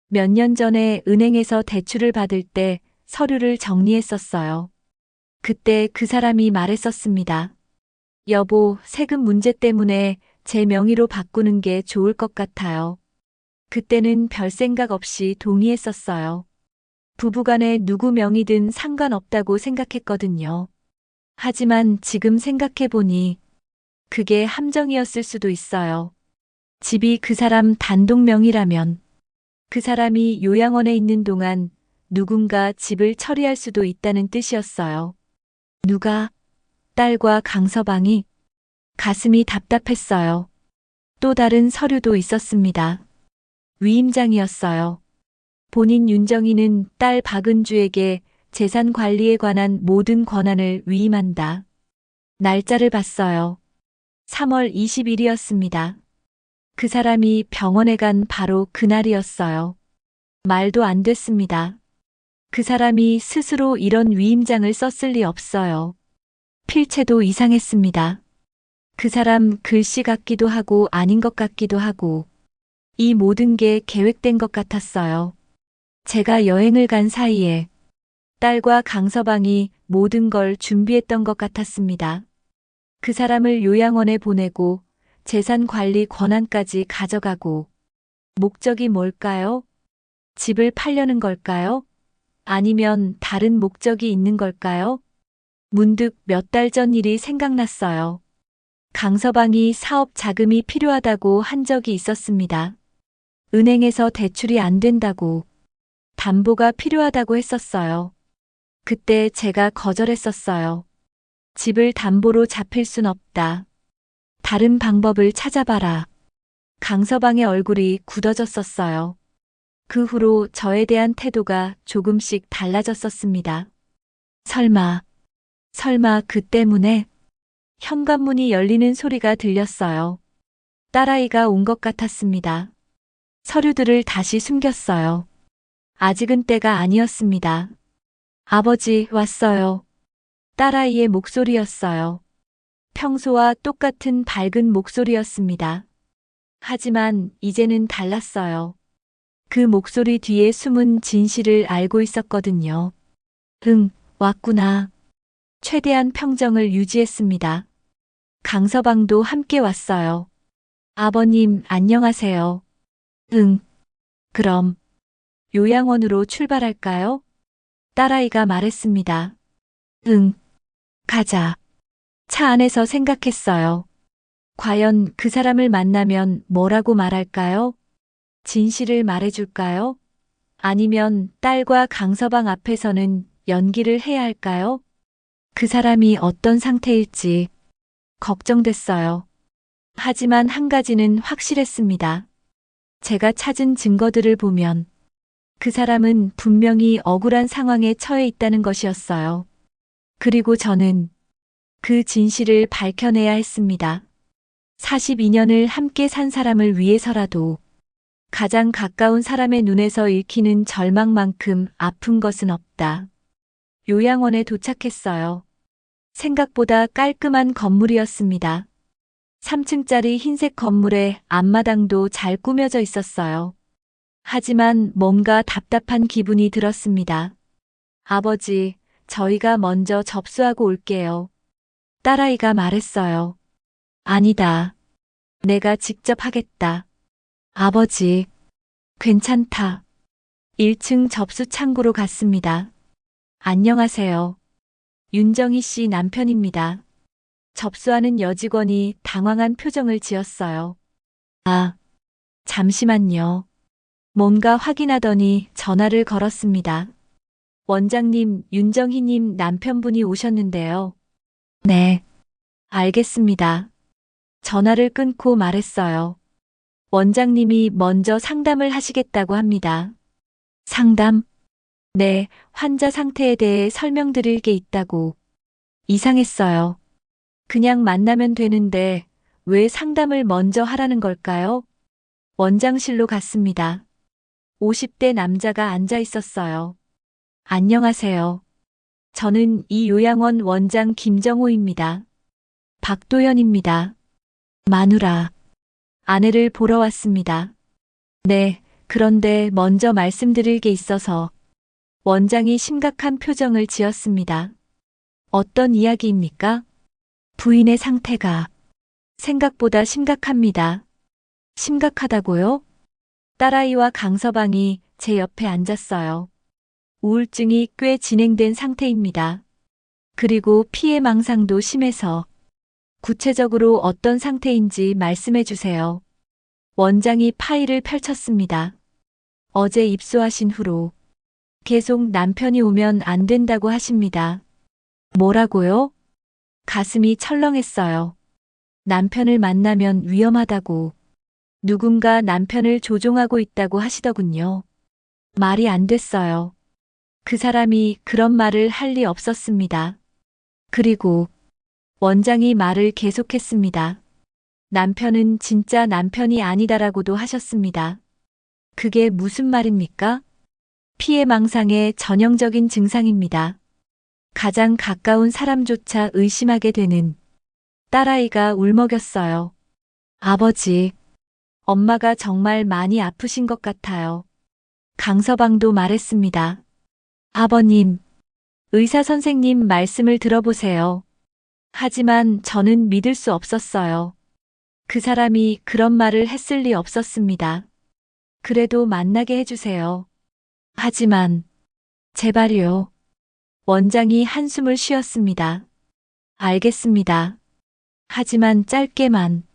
몇 년 전에 은행에서 대출을 받을 때 서류를 정리했었어요. 그때 그 사람이 말했었습니다. 여보, 세금 문제 때문에 제 명의로 바꾸는 게 좋을 것 같아요. 그때는 별 생각 없이 동의했었어요. 부부간에 누구 명의든 상관없다고 생각했거든요. 하지만 지금 생각해보니 그게 함정이었을 수도 있어요. 집이 그 사람 단독 명의라면 그 사람이 요양원에 있는 동안 누군가 집을 처리할 수도 있다는 뜻이었어요. 누가? 딸과 강서방이? 가슴이 답답했어요. 또 다른 서류도 있었습니다. 위임장이었어요. 본인 윤정이는 딸 박은주에게 재산 관리에 관한 모든 권한을 위임한다. 날짜를 봤어요. 3월 20일이었습니다. 그 사람이 병원에 간 바로 그날이었어요. 말도 안 됐습니다. 그 사람이 스스로 이런 위임장을 썼을 리 없어요. 필체도 이상했습니다. 그 사람 글씨 같기도 하고 아닌 것 같기도 하고 이 모든 게 계획된 것 같았어요. 제가 여행을 간 사이에 딸과 강서방이 모든 걸 준비했던 것 같았습니다. 그 사람을 요양원에 보내고 재산 관리 권한까지 가져가고 목적이 뭘까요? 집을 팔려는 걸까요? 아니면 다른 목적이 있는 걸까요? 문득 몇 달 전 일이 생각났어요. 강서방이 사업 자금이 필요하다고 한 적이 있었습니다. 은행에서 대출이 안 된다고, 담보가 필요하다고 했었어요. 그때 제가 거절했었어요. 집을 담보로 잡힐 순 없다. 다른 방법을 찾아봐라. 강서방의 얼굴이 굳어졌었어요. 그 후로 저에 대한 태도가 조금씩 달라졌었습니다. 설마 그 때문에? 현관문이 열리는 소리가 들렸어요. 딸아이가 온 것 같았습니다. 서류들을 다시 숨겼어요. 아직은 때가 아니었습니다. 아버지, 왔어요. 딸아이의 목소리였어요. 평소와 똑같은 밝은 목소리였습니다. 하지만 이제는 달랐어요. 그 목소리 뒤에 숨은 진실을 알고 있었거든요. 응, 왔구나. 최대한 평정을 유지했습니다. 강서방도 함께 왔어요. 아버님, 안녕하세요. 응, 그럼 요양원으로 출발할까요? 딸아이가 말했습니다. 응, 가자. 차 안에서 생각했어요. 과연 그 사람을 만나면 뭐라고 말할까요? 진실을 말해줄까요? 아니면 딸과 강서방 앞에서는 연기를 해야 할까요? 그 사람이 어떤 상태일지 걱정됐어요. 하지만 한 가지는 확실했습니다. 제가 찾은 증거들을 보면 그 사람은 분명히 억울한 상황에 처해 있다는 것이었어요. 그리고 저는 그 진실을 밝혀내야 했습니다. 42년을 함께 산 사람을 위해서라도 가장 가까운 사람의 눈에서 읽히는 절망만큼 아픈 것은 없다. 요양원에 도착했어요. 생각보다 깔끔한 건물이었습니다. 3층짜리 흰색 건물에 앞마당도 잘 꾸며져 있었어요. 하지만 뭔가 답답한 기분이 들었습니다. 아버지, 저희가 먼저 접수하고 올게요. 딸아이가 말했어요. 아니다. 내가 직접 하겠다. 아버지, 괜찮다. 1층 접수 창구로 갔습니다. 안녕하세요. 윤정희 씨 남편입니다. 접수하는 여직원이 당황한 표정을 지었어요. 아, 잠시만요. 뭔가 확인하더니 전화를 걸었습니다. 원장님, 윤정희님 남편분이 오셨는데요. 네, 알겠습니다. 전화를 끊고 말했어요. 원장님이 먼저 상담을 하시겠다고 합니다. 상담? 네, 환자 상태에 대해 설명드릴 게 있다고. 이상했어요. 그냥 만나면 되는데 왜 상담을 먼저 하라는 걸까요? 원장실로 갔습니다. 50대 남자가 앉아 있었어요. 안녕하세요. 저는 이 요양원 원장 김정호입니다. 박도연입니다. 마누라. 아내를 보러 왔습니다. 네, 그런데 먼저 말씀드릴 게 있어서. 원장이 심각한 표정을 지었습니다. 어떤 이야기입니까? 부인의 상태가 생각보다 심각합니다. 심각하다고요? 딸아이와 강서방이 제 옆에 앉았어요. 우울증이 꽤 진행된 상태입니다. 그리고 피해 망상도 심해서 구체적으로 어떤 상태인지 말씀해 주세요. 원장이 파일을 펼쳤습니다. 어제 입소하신 후로 계속 남편이 오면 안 된다고 하십니다. 뭐라고요? 가슴이 철렁했어요. 남편을 만나면 위험하다고. 누군가 남편을 조종하고 있다고 하시더군요. 말이 안 됐어요. 그 사람이 그런 말을 할 리 없었습니다. 그리고 원장이 말을 계속했습니다. 남편은 진짜 남편이 아니다라고도 하셨습니다. 그게 무슨 말입니까? 피해망상의 전형적인 증상입니다. 가장 가까운 사람조차 의심하게 되는. 딸아이가 울먹였어요. 아버지, 엄마가 정말 많이 아프신 것 같아요. 강서방도 말했습니다. 아버님, 의사 선생님 말씀을 들어보세요. 하지만 저는 믿을 수 없었어요. 그 사람이 그런 말을 했을 리 없었습니다. 그래도 만나게 해주세요. 하지만, 제발요. 원장이 한숨을 쉬었습니다. 알겠습니다. 하지만 짧게만.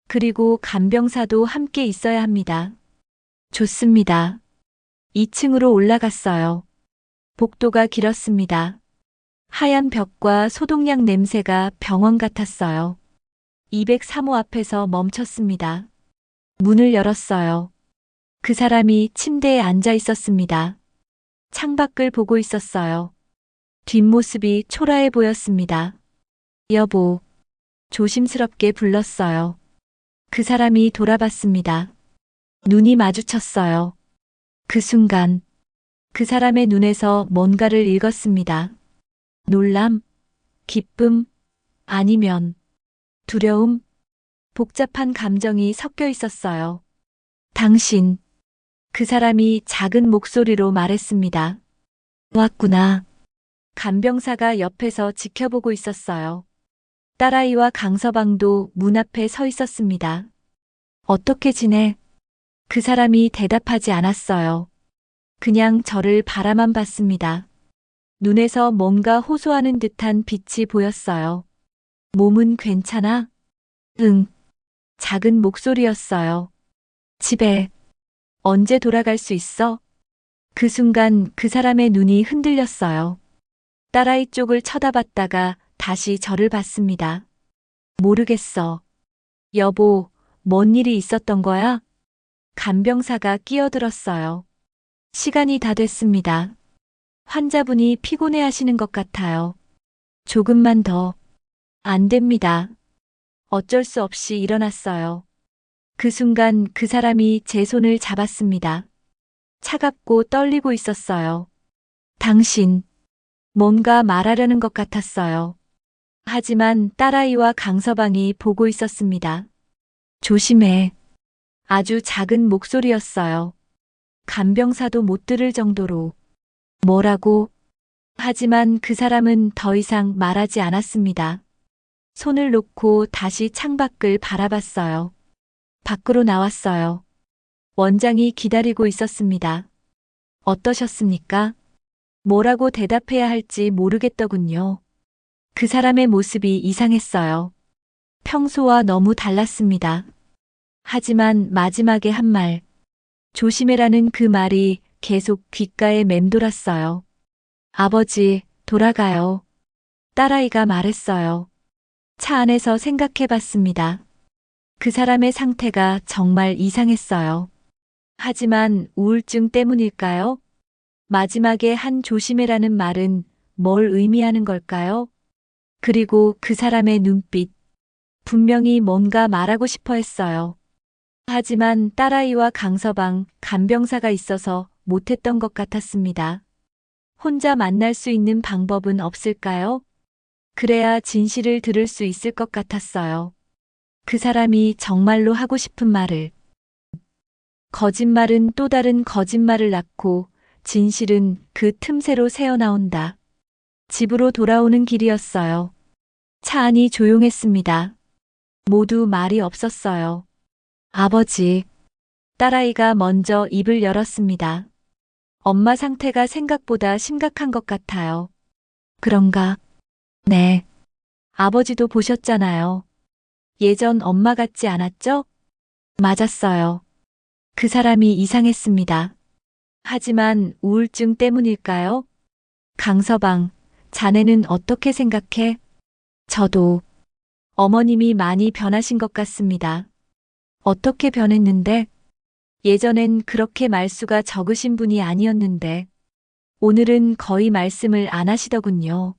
그리고 간병사도 함께 있어야 합니다. 좋습니다. 2층으로 올라갔어요. 복도가 길었습니다. 하얀 벽과 소독약 냄새가 병원 같았어요. 203호 앞에서 멈췄습니다. 문을 열었어요. 그 사람이 침대에 앉아 있었습니다. 창밖을 보고 있었어요. 뒷모습이 초라해 보였습니다. 여보, 조심스럽게 불렀어요. 그 사람이 돌아봤습니다. 눈이 마주쳤어요. 그 순간, 그 사람의 눈에서 뭔가를 읽었습니다. 놀람, 기쁨, 아니면 두려움, 복잡한 감정이 섞여 있었어요. 당신, 그 사람이 작은 목소리로 말했습니다. 왔구나. 간병사가 옆에서 지켜보고 있었어요. 딸아이와 강서방도 문 앞에 서 있었습니다. 어떻게 지내? 그 사람이 대답하지 않았어요. 그냥 저를 바라만 봤습니다. 눈에서 뭔가 호소하는 듯한 빛이 보였어요. 몸은 괜찮아? 응. 작은 목소리였어요. 집에 언제 돌아갈 수 있어? 그 순간 그 사람의 눈이 흔들렸어요. 딸아이 쪽을 쳐다봤다가 다시 저를 봤습니다. 모르겠어. 여보, 뭔 일이 있었던 거야? 간병사가 끼어들었어요. 시간이 다 됐습니다. 환자분이 피곤해 하시는 것 같아요. 조금만 더. 안 됩니다. 어쩔 수 없이 일어났어요. 그 순간 그 사람이 제 손을 잡았습니다. 차갑고 떨리고 있었어요. 당신, 뭔가 말하려는 것 같았어요. 하지만 딸아이와 강서방이 보고 있었습니다. 조심해. 아주 작은 목소리였어요. 간병사도 못 들을 정도로. 뭐라고? 하지만 그 사람은 더 이상 말하지 않았습니다. 손을 놓고 다시 창밖을 바라봤어요. 밖으로 나왔어요. 원장이 기다리고 있었습니다. 어떠셨습니까? 뭐라고 대답해야 할지 모르겠더군요. 그 사람의 모습이 이상했어요. 평소와 너무 달랐습니다. 하지만 마지막에 한 말, 조심해라는 그 말이 계속 귓가에 맴돌았어요. 아버지, 돌아가요. 딸아이가 말했어요. 차 안에서 생각해 봤습니다. 그 사람의 상태가 정말 이상했어요. 하지만 우울증 때문일까요? 마지막에 한 조심해라는 말은 뭘 의미하는 걸까요? 그리고 그 사람의 눈빛. 분명히 뭔가 말하고 싶어 했어요. 하지만 딸아이와 강서방, 간병사가 있어서 못했던 것 같았습니다. 혼자 만날 수 있는 방법은 없을까요? 그래야 진실을 들을 수 있을 것 같았어요. 그 사람이 정말로 하고 싶은 말을. 거짓말은 또 다른 거짓말을 낳고 진실은 그 틈새로 새어나온다. 집으로 돌아오는 길이었어요. 차 안이 조용했습니다. 모두 말이 없었어요. 아버지. 딸아이가 먼저 입을 열었습니다. 엄마 상태가 생각보다 심각한 것 같아요. 그런가? 네. 아버지도 보셨잖아요. 예전 엄마 같지 않았죠? 맞았어요. 그 사람이 이상했습니다. 하지만 우울증 때문일까요? 강서방, 자네는 어떻게 생각해? 저도 어머님이 많이 변하신 것 같습니다. 어떻게 변했는데? 예전엔 그렇게 말수가 적으신 분이 아니었는데, 오늘은 거의 말씀을 안 하시더군요.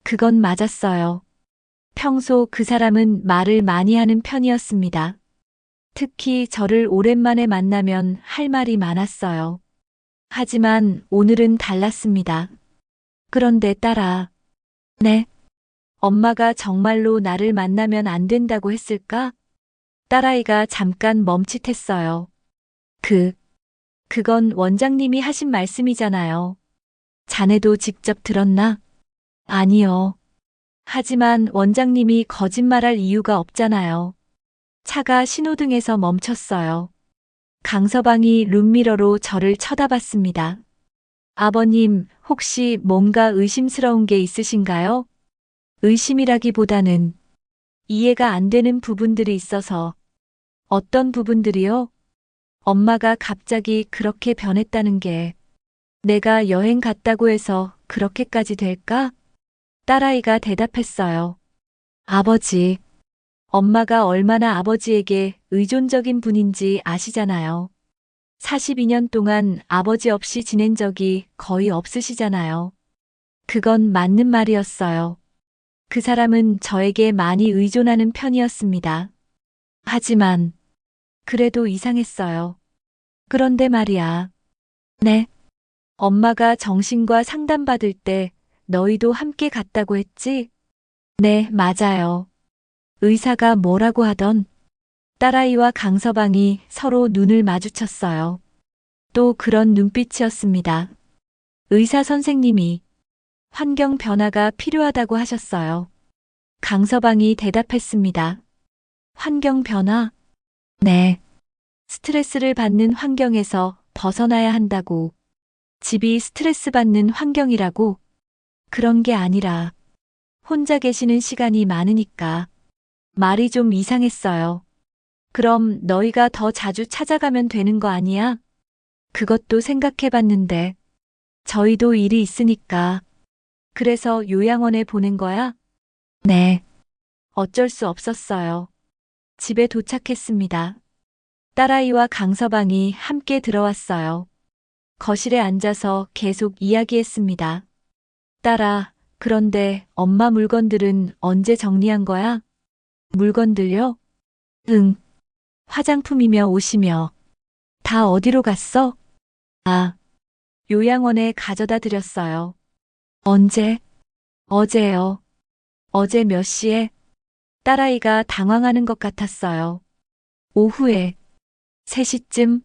그건 맞았어요. 평소 그 사람은 말을 많이 하는 편이었습니다. 특히 저를 오랜만에 만나면 할 말이 많았어요. 하지만 오늘은 달랐습니다. 그런데 딸아. 네. 엄마가 정말로 나를 만나면 안 된다고 했을까? 딸아이가 잠깐 멈칫했어요. 그건 원장님이 하신 말씀이잖아요. 자네도 직접 들었나? 아니요. 하지만 원장님이 거짓말할 이유가 없잖아요. 차가 신호등에서 멈췄어요. 강서방이 룸미러로 저를 쳐다봤습니다. 아버님, 혹시 뭔가 의심스러운 게 있으신가요? 의심이라기보다는 이해가 안 되는 부분들이 있어서. 어떤 부분들이요? 엄마가 갑자기 그렇게 변했다는 게 내가 여행 갔다고 해서 그렇게까지 될까? 딸아이가 대답했어요. 아버지, 엄마가 얼마나 아버지에게 의존적인 분인지 아시잖아요. 42년 동안 아버지 없이 지낸 적이 거의 없으시잖아요. 그건 맞는 말이었어요. 그 사람은 저에게 많이 의존하는 편이었습니다. 하지만 그래도 이상했어요. 그런데 말이야. 네. 엄마가 정신과 상담받을 때 너희도 함께 갔다고 했지? 네, 맞아요. 의사가 뭐라고 하던 딸아이와 강서방이 서로 눈을 마주쳤어요. 또 그런 눈빛이었습니다. 의사 선생님이 환경 변화가 필요하다고 하셨어요. 강서방이 대답했습니다. 환경 변화? 네. 스트레스를 받는 환경에서 벗어나야 한다고. 집이 스트레스 받는 환경이라고? 그런 게 아니라 혼자 계시는 시간이 많으니까. 말이 좀 이상했어요. 그럼 너희가 더 자주 찾아가면 되는 거 아니야? 그것도 생각해 봤는데 저희도 일이 있으니까. 그래서 요양원에 보낸 거야? 네. 어쩔 수 없었어요. 집에 도착했습니다. 딸아이와 강서방이 함께 들어왔어요. 거실에 앉아서 계속 이야기했습니다. 딸아, 그런데 엄마 물건들은 언제 정리한 거야? 물건들요? 응. 화장품이며 옷이며. 다 어디로 갔어? 아, 요양원에 가져다 드렸어요. 언제? 어제요. 어제 몇 시에? 딸아이가 당황하는 것 같았어요. 오후에. 3시쯤?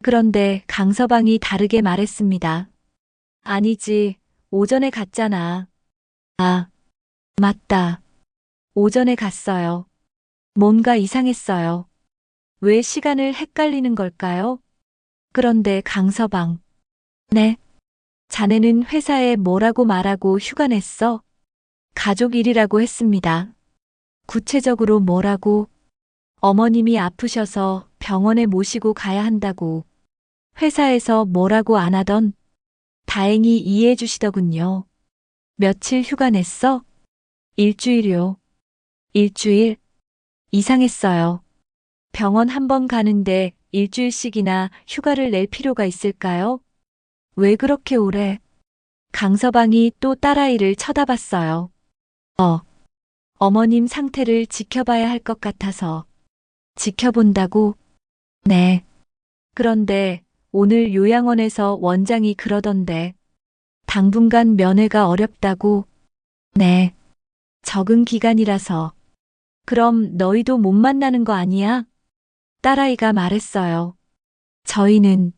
그런데 강서방이 다르게 말했습니다. 아니지, 오전에 갔잖아. 아, 맞다. 오전에 갔어요. 뭔가 이상했어요. 왜 시간을 헷갈리는 걸까요? 그런데 강서방. 네. 자네는 회사에 뭐라고 말하고 휴가 냈어? 가족 일이라고 했습니다. 구체적으로 뭐라고? 어머님이 아프셔서 병원에 모시고 가야 한다고. 회사에서 뭐라고 안 하던? 다행히 이해해 주시더군요. 며칠 휴가 냈어? 일주일요. 일주일? 이상했어요. 병원 한 번 가는데 일주일씩이나 휴가를 낼 필요가 있을까요? 왜 그렇게 오래? 강서방이 또 딸아이를 쳐다봤어요. 어머님 상태를 지켜봐야 할 것 같아서. 지켜본다고? 네. 그런데 오늘 요양원에서 원장이 그러던데 당분간 면회가 어렵다고? 네. 적응 기간이라서. 그럼 너희도 못 만나는 거 아니야? 딸아이가 말했어요. 저희는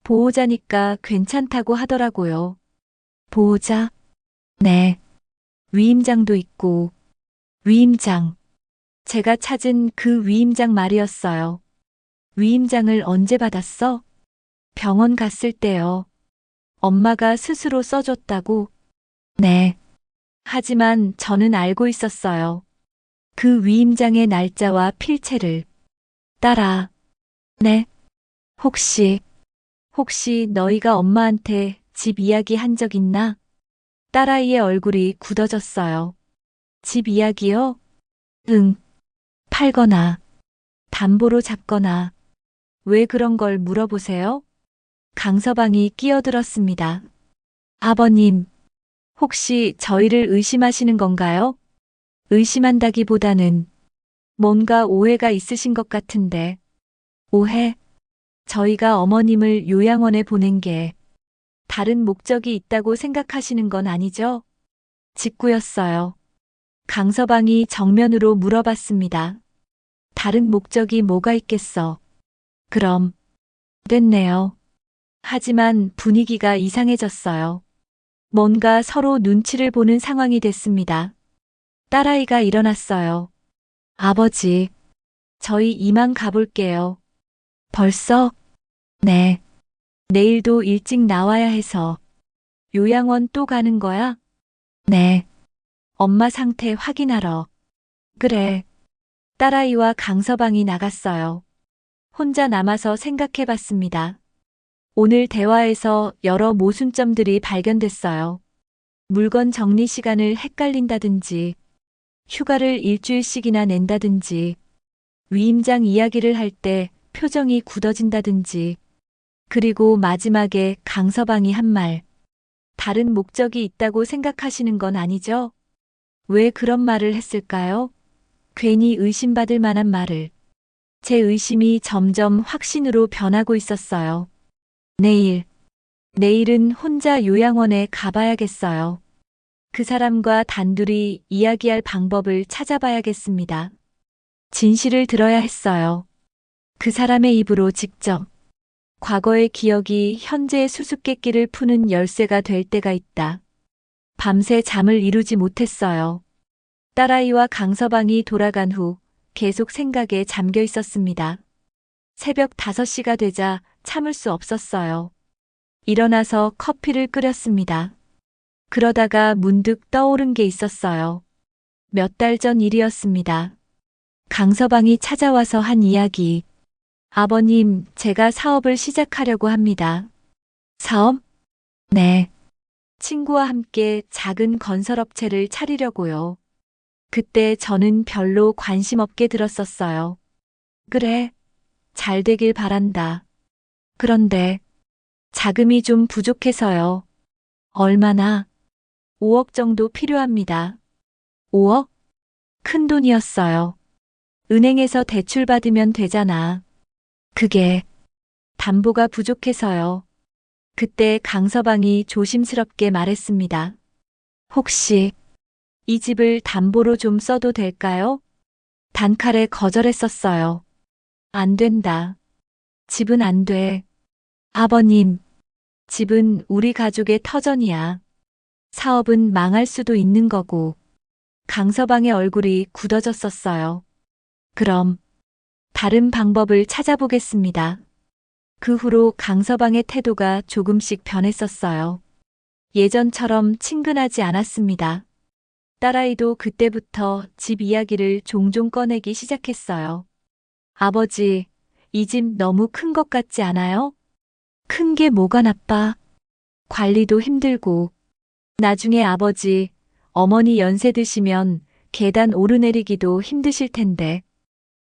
보호자니까 괜찮다고 하더라고요. 보호자? 네. 위임장도 있고. 위임장. 제가 찾은 그 위임장 말이었어요. 위임장을 언제 받았어? 병원 갔을 때요. 엄마가 스스로 써줬다고? 네. 하지만 저는 알고 있었어요. 그 위임장의 날짜와 필체를. 딸아. 네. 혹시 너희가 엄마한테 집 이야기 한 적 있나? 딸아이의 얼굴이 굳어졌어요. 집 이야기요? 응. 팔거나, 담보로 잡거나. 왜 그런 걸 물어보세요? 강서방이 끼어들었습니다. 아버님, 혹시 저희를 의심하시는 건가요? 의심한다기보다는 뭔가 오해가 있으신 것 같은데. 오해? 저희가 어머님을 요양원에 보낸 게 다른 목적이 있다고 생각하시는 건 아니죠? 직구였어요. 강서방이 정면으로 물어봤습니다. 다른 목적이 뭐가 있겠어? 그럼, 됐네요. 하지만 분위기가 이상해졌어요. 뭔가 서로 눈치를 보는 상황이 됐습니다. 딸아이가 일어났어요. 아버지, 저희 이만 가볼게요. 벌써? 네. 내일도 일찍 나와야 해서. 요양원 또 가는 거야? 네. 엄마 상태 확인하러. 그래. 딸아이와 강서방이 나갔어요. 혼자 남아서 생각해 봤습니다. 오늘 대화에서 여러 모순점들이 발견됐어요. 물건 정리 시간을 헷갈린다든지, 휴가를 일주일씩이나 낸다든지, 위임장 이야기를 할 때 표정이 굳어진다든지, 그리고 마지막에 강서방이 한 말, 다른 목적이 있다고 생각하시는 건 아니죠? 왜 그런 말을 했을까요? 괜히 의심받을 만한 말을. 제 의심이 점점 확신으로 변하고 있었어요. 내일은 혼자 요양원에 가봐야겠어요. 그 사람과 단둘이 이야기할 방법을 찾아봐야겠습니다. 진실을 들어야 했어요. 그 사람의 입으로 직접. 과거의 기억이 현재의 수수께끼를 푸는 열쇠가 될 때가 있다. 밤새 잠을 이루지 못했어요. 딸아이와 강서방이 돌아간 후 계속 생각에 잠겨 있었습니다. 새벽 5시가 되자 참을 수 없었어요. 일어나서 커피를 끓였습니다. 그러다가 문득 떠오른 게 있었어요. 몇 달 전 일이었습니다. 강서방이 찾아와서 한 이야기. 아버님, 제가 사업을 시작하려고 합니다. 사업? 네. 친구와 함께 작은 건설업체를 차리려고요. 그때 저는 별로 관심 없게 들었었어요. 그래, 잘 되길 바란다. 그런데 자금이 좀 부족해서요. 얼마나? 5억 정도 필요합니다. 5억? 큰 돈이었어요. 은행에서 대출 받으면 되잖아. 그게 담보가 부족해서요. 그때 강서방이 조심스럽게 말했습니다. 혹시 이 집을 담보로 좀 써도 될까요? 단칼에 거절했었어요. 안 된다. 집은 안 돼. 아버님, 집은 우리 가족의 터전이야. 사업은 망할 수도 있는 거고. 강서방의 얼굴이 굳어졌었어요. 그럼 다른 방법을 찾아보겠습니다. 그 후로 강서방의 태도가 조금씩 변했었어요. 예전처럼 친근하지 않았습니다. 딸아이도 그때부터 집 이야기를 종종 꺼내기 시작했어요. 아버지, 이 집 너무 큰 것 같지 않아요? 큰 게 뭐가 나빠? 관리도 힘들고. 나중에 아버지, 어머니 연세 드시면 계단 오르내리기도 힘드실 텐데.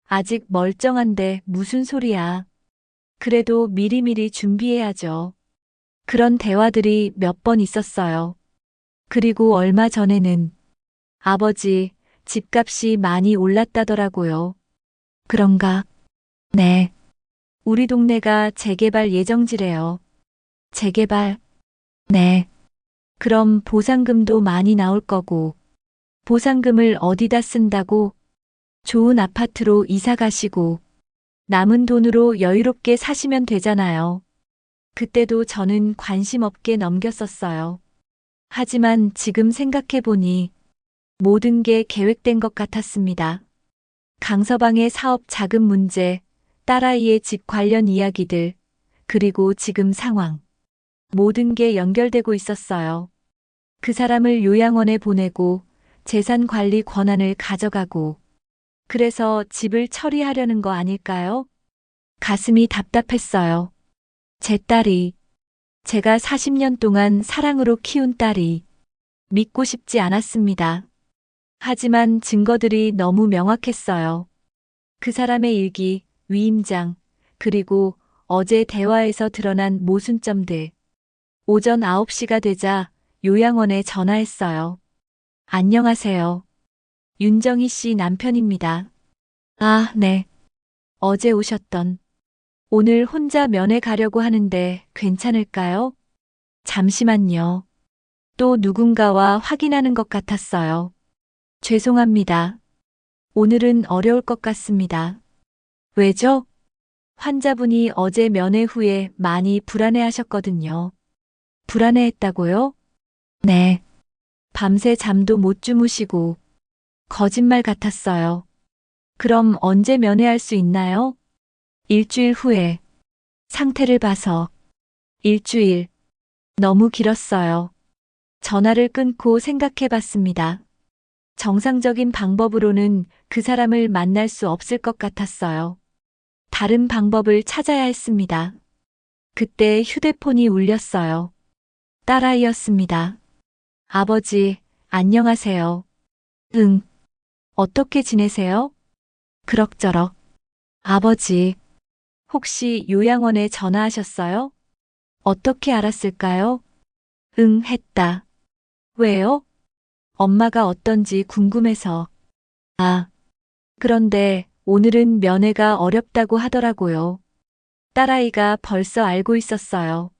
아직 멀쩡한데 무슨 소리야. 그래도 미리미리 준비해야죠. 그런 대화들이 몇 번 있었어요. 그리고 얼마 전에는 아버지, 집값이 많이 올랐다더라고요. 그런가? 네. 우리 동네가 재개발 예정지래요. 재개발? 네. 그럼 보상금도 많이 나올 거고. 보상금을 어디다 쓴다고? 좋은 아파트로 이사 가시고. 남은 돈으로 여유롭게 사시면 되잖아요. 그때도 저는 관심 없게 넘겼었어요. 하지만 지금 생각해보니 모든 게 계획된 것 같았습니다. 강서방의 사업 자금 문제, 딸아이의 집 관련 이야기들, 그리고 지금 상황. 모든 게 연결되고 있었어요. 그 사람을 요양원에 보내고 재산 관리 권한을 가져가고 그래서 집을 처리하려는 거 아닐까요? 가슴이 답답했어요. 제 딸이, 제가 40년 동안 사랑으로 키운 딸이 믿고 싶지 않았습니다. 하지만 증거들이 너무 명확했어요. 그 사람의 일기, 위임장, 그리고 어제 대화에서 드러난 모순점들. 오전 9시가 되자 요양원에 전화했어요. 안녕하세요. 윤정희 씨 남편입니다. 아, 네. 어제 오셨던. 오늘 혼자 면회 가려고 하는데 괜찮을까요? 잠시만요. 또 누군가와 확인하는 것 같았어요. 죄송합니다. 오늘은 어려울 것 같습니다. 왜죠? 환자분이 어제 면회 후에 많이 불안해하셨거든요. 불안해했다고요? 네. 밤새 잠도 못 주무시고 거짓말 같았어요. 그럼 언제 면회할 수 있나요? 일주일 후에 상태를 봐서 일주일 너무 길었어요. 전화를 끊고 생각해 봤습니다. 정상적인 방법으로는 그 사람을 만날 수 없을 것 같았어요. 다른 방법을 찾아야 했습니다. 그때 휴대폰이 울렸어요. 딸아이였습니다. 아버지, 안녕하세요. 응, 어떻게 지내세요? 그럭저럭. 아버지, 혹시 요양원에 전화하셨어요? 어떻게 알았을까요? 응, 했다. 왜요? 엄마가 어떤지 궁금해서. 아, 그런데 오늘은 면회가 어렵다고 하더라고요. 딸아이가 벌써 알고 있었어요.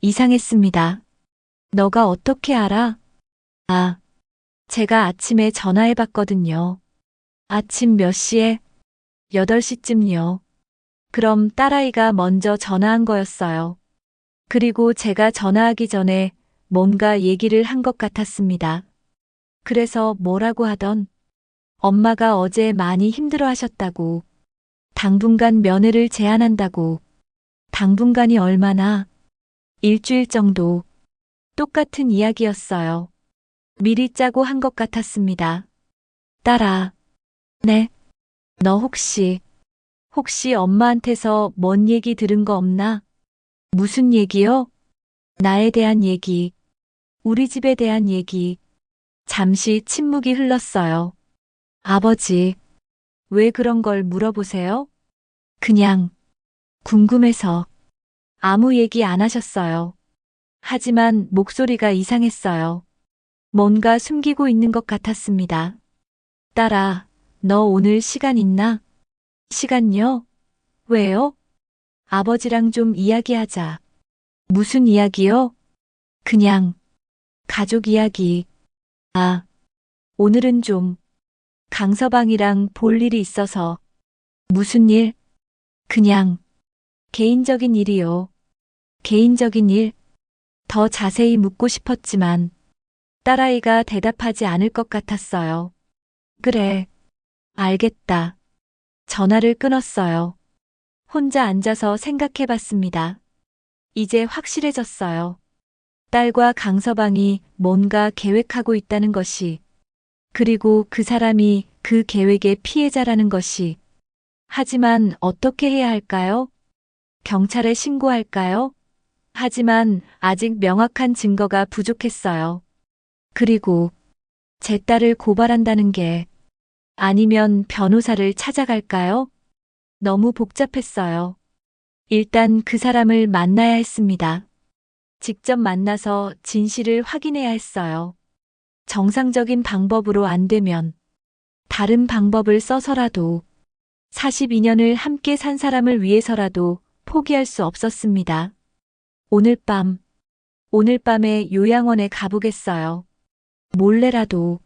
이상했습니다. 너가 어떻게 알아? 아, 제가 아침에 전화해 봤거든요. 아침 몇 시에? 8시쯤요. 그럼 딸아이가 먼저 전화한 거였어요. 그리고 제가 전화하기 전에 뭔가 얘기를 한 것 같았습니다. 그래서 뭐라고 하던 엄마가 어제 많이 힘들어 하셨다고, 당분간 면회를 제한한다고, 당분간이 얼마나? 일주일 정도. 똑같은 이야기였어요. 미리 짜고 한 것 같았습니다. 딸아, 네, 너 혹시 엄마한테서 뭔 얘기 들은 거 없나? 무슨 얘기요? 나에 대한 얘기, 우리 집에 대한 얘기. 잠시 침묵이 흘렀어요. 아버지, 왜 그런 걸 물어보세요? 그냥 궁금해서. 아무 얘기 안 하셨어요. 하지만 목소리가 이상했어요. 뭔가 숨기고 있는 것 같았습니다. 딸아, 너 오늘 시간 있나? 시간요? 왜요? 아버지랑 좀 이야기하자. 무슨 이야기요? 그냥 가족 이야기. 아, 오늘은 좀 강서방이랑 볼 일이 있어서. 무슨 일? 그냥 개인적인 일이요. 개인적인 일? 더 자세히 묻고 싶었지만 딸아이가 대답하지 않을 것 같았어요. 그래, 알겠다. 전화를 끊었어요. 혼자 앉아서 생각해 봤습니다. 이제 확실해졌어요. 딸과 강서방이 뭔가 계획하고 있다는 것이, 그리고 그 사람이 그 계획의 피해자라는 것이. 하지만 어떻게 해야 할까요? 경찰에 신고할까요? 하지만 아직 명확한 증거가 부족했어요. 그리고 제 딸을 고발한다는 게, 아니면 변호사를 찾아갈까요? 너무 복잡했어요. 일단 그 사람을 만나야 했습니다. 직접 만나서 진실을 확인해야 했어요. 정상적인 방법으로 안 되면 다른 방법을 써서라도, 42년을 함께 산 사람을 위해서라도 포기할 수 없었습니다. 오늘 밤에 요양원에 가보겠어요. 몰래라도.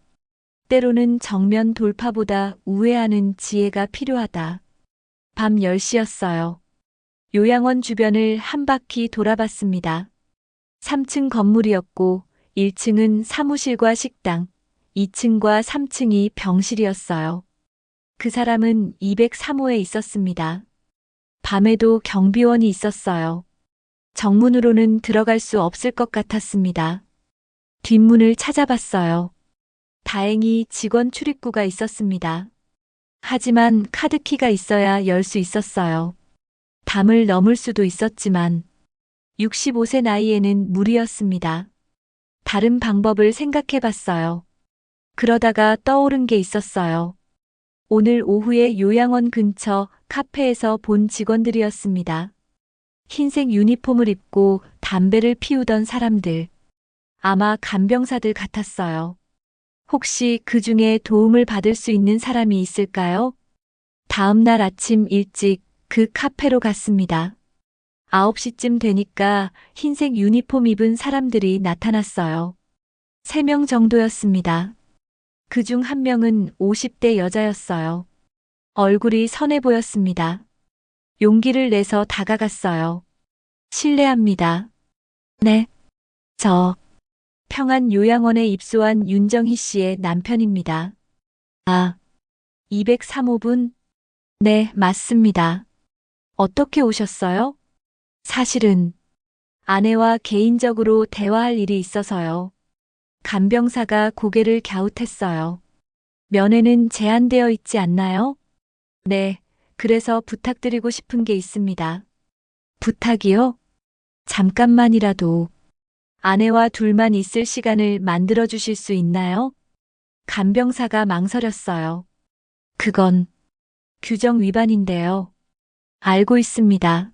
때로는 정면 돌파보다 우회하는 지혜가 필요하다. 밤 10시였어요. 요양원 주변을 한 바퀴 돌아봤습니다. 3층 건물이었고 1층은 사무실과 식당, 2층과 3층이 병실이었어요. 그 사람은 203호에 있었습니다. 밤에도 경비원이 있었어요. 정문으로는 들어갈 수 없을 것 같았습니다. 뒷문을 찾아봤어요. 다행히 직원 출입구가 있었습니다. 하지만 카드키가 있어야 열 수 있었어요. 담을 넘을 수도 있었지만 65세 나이에는 무리였습니다. 다른 방법을 생각해 봤어요. 그러다가 떠오른 게 있었어요. 오늘 오후에 요양원 근처 카페에서 본 직원들이었습니다. 흰색 유니폼을 입고 담배를 피우던 사람들. 아마 간병사들 같았어요. 혹시 그 중에 도움을 받을 수 있는 사람이 있을까요? 다음 날 아침 일찍 그 카페로 갔습니다. 9시쯤 되니까 흰색 유니폼 입은 사람들이 나타났어요. 3명 정도였습니다. 그중 한 명은 50대 여자였어요. 얼굴이 선해 보였습니다. 용기를 내서 다가갔어요. 실례합니다. 네, 저 평안 요양원에 입소한 윤정희 씨의 남편입니다. 아, 203호분? 네, 맞습니다. 어떻게 오셨어요? 사실은 아내와 개인적으로 대화할 일이 있어서요. 간병사가 고개를 갸웃했어요. 면회는 제한되어 있지 않나요? 네, 그래서 부탁드리고 싶은 게 있습니다. 부탁이요? 잠깐만이라도 아내와 둘만 있을 시간을 만들어 주실 수 있나요? 간병사가 망설였어요. 그건 규정 위반인데요. 알고 있습니다.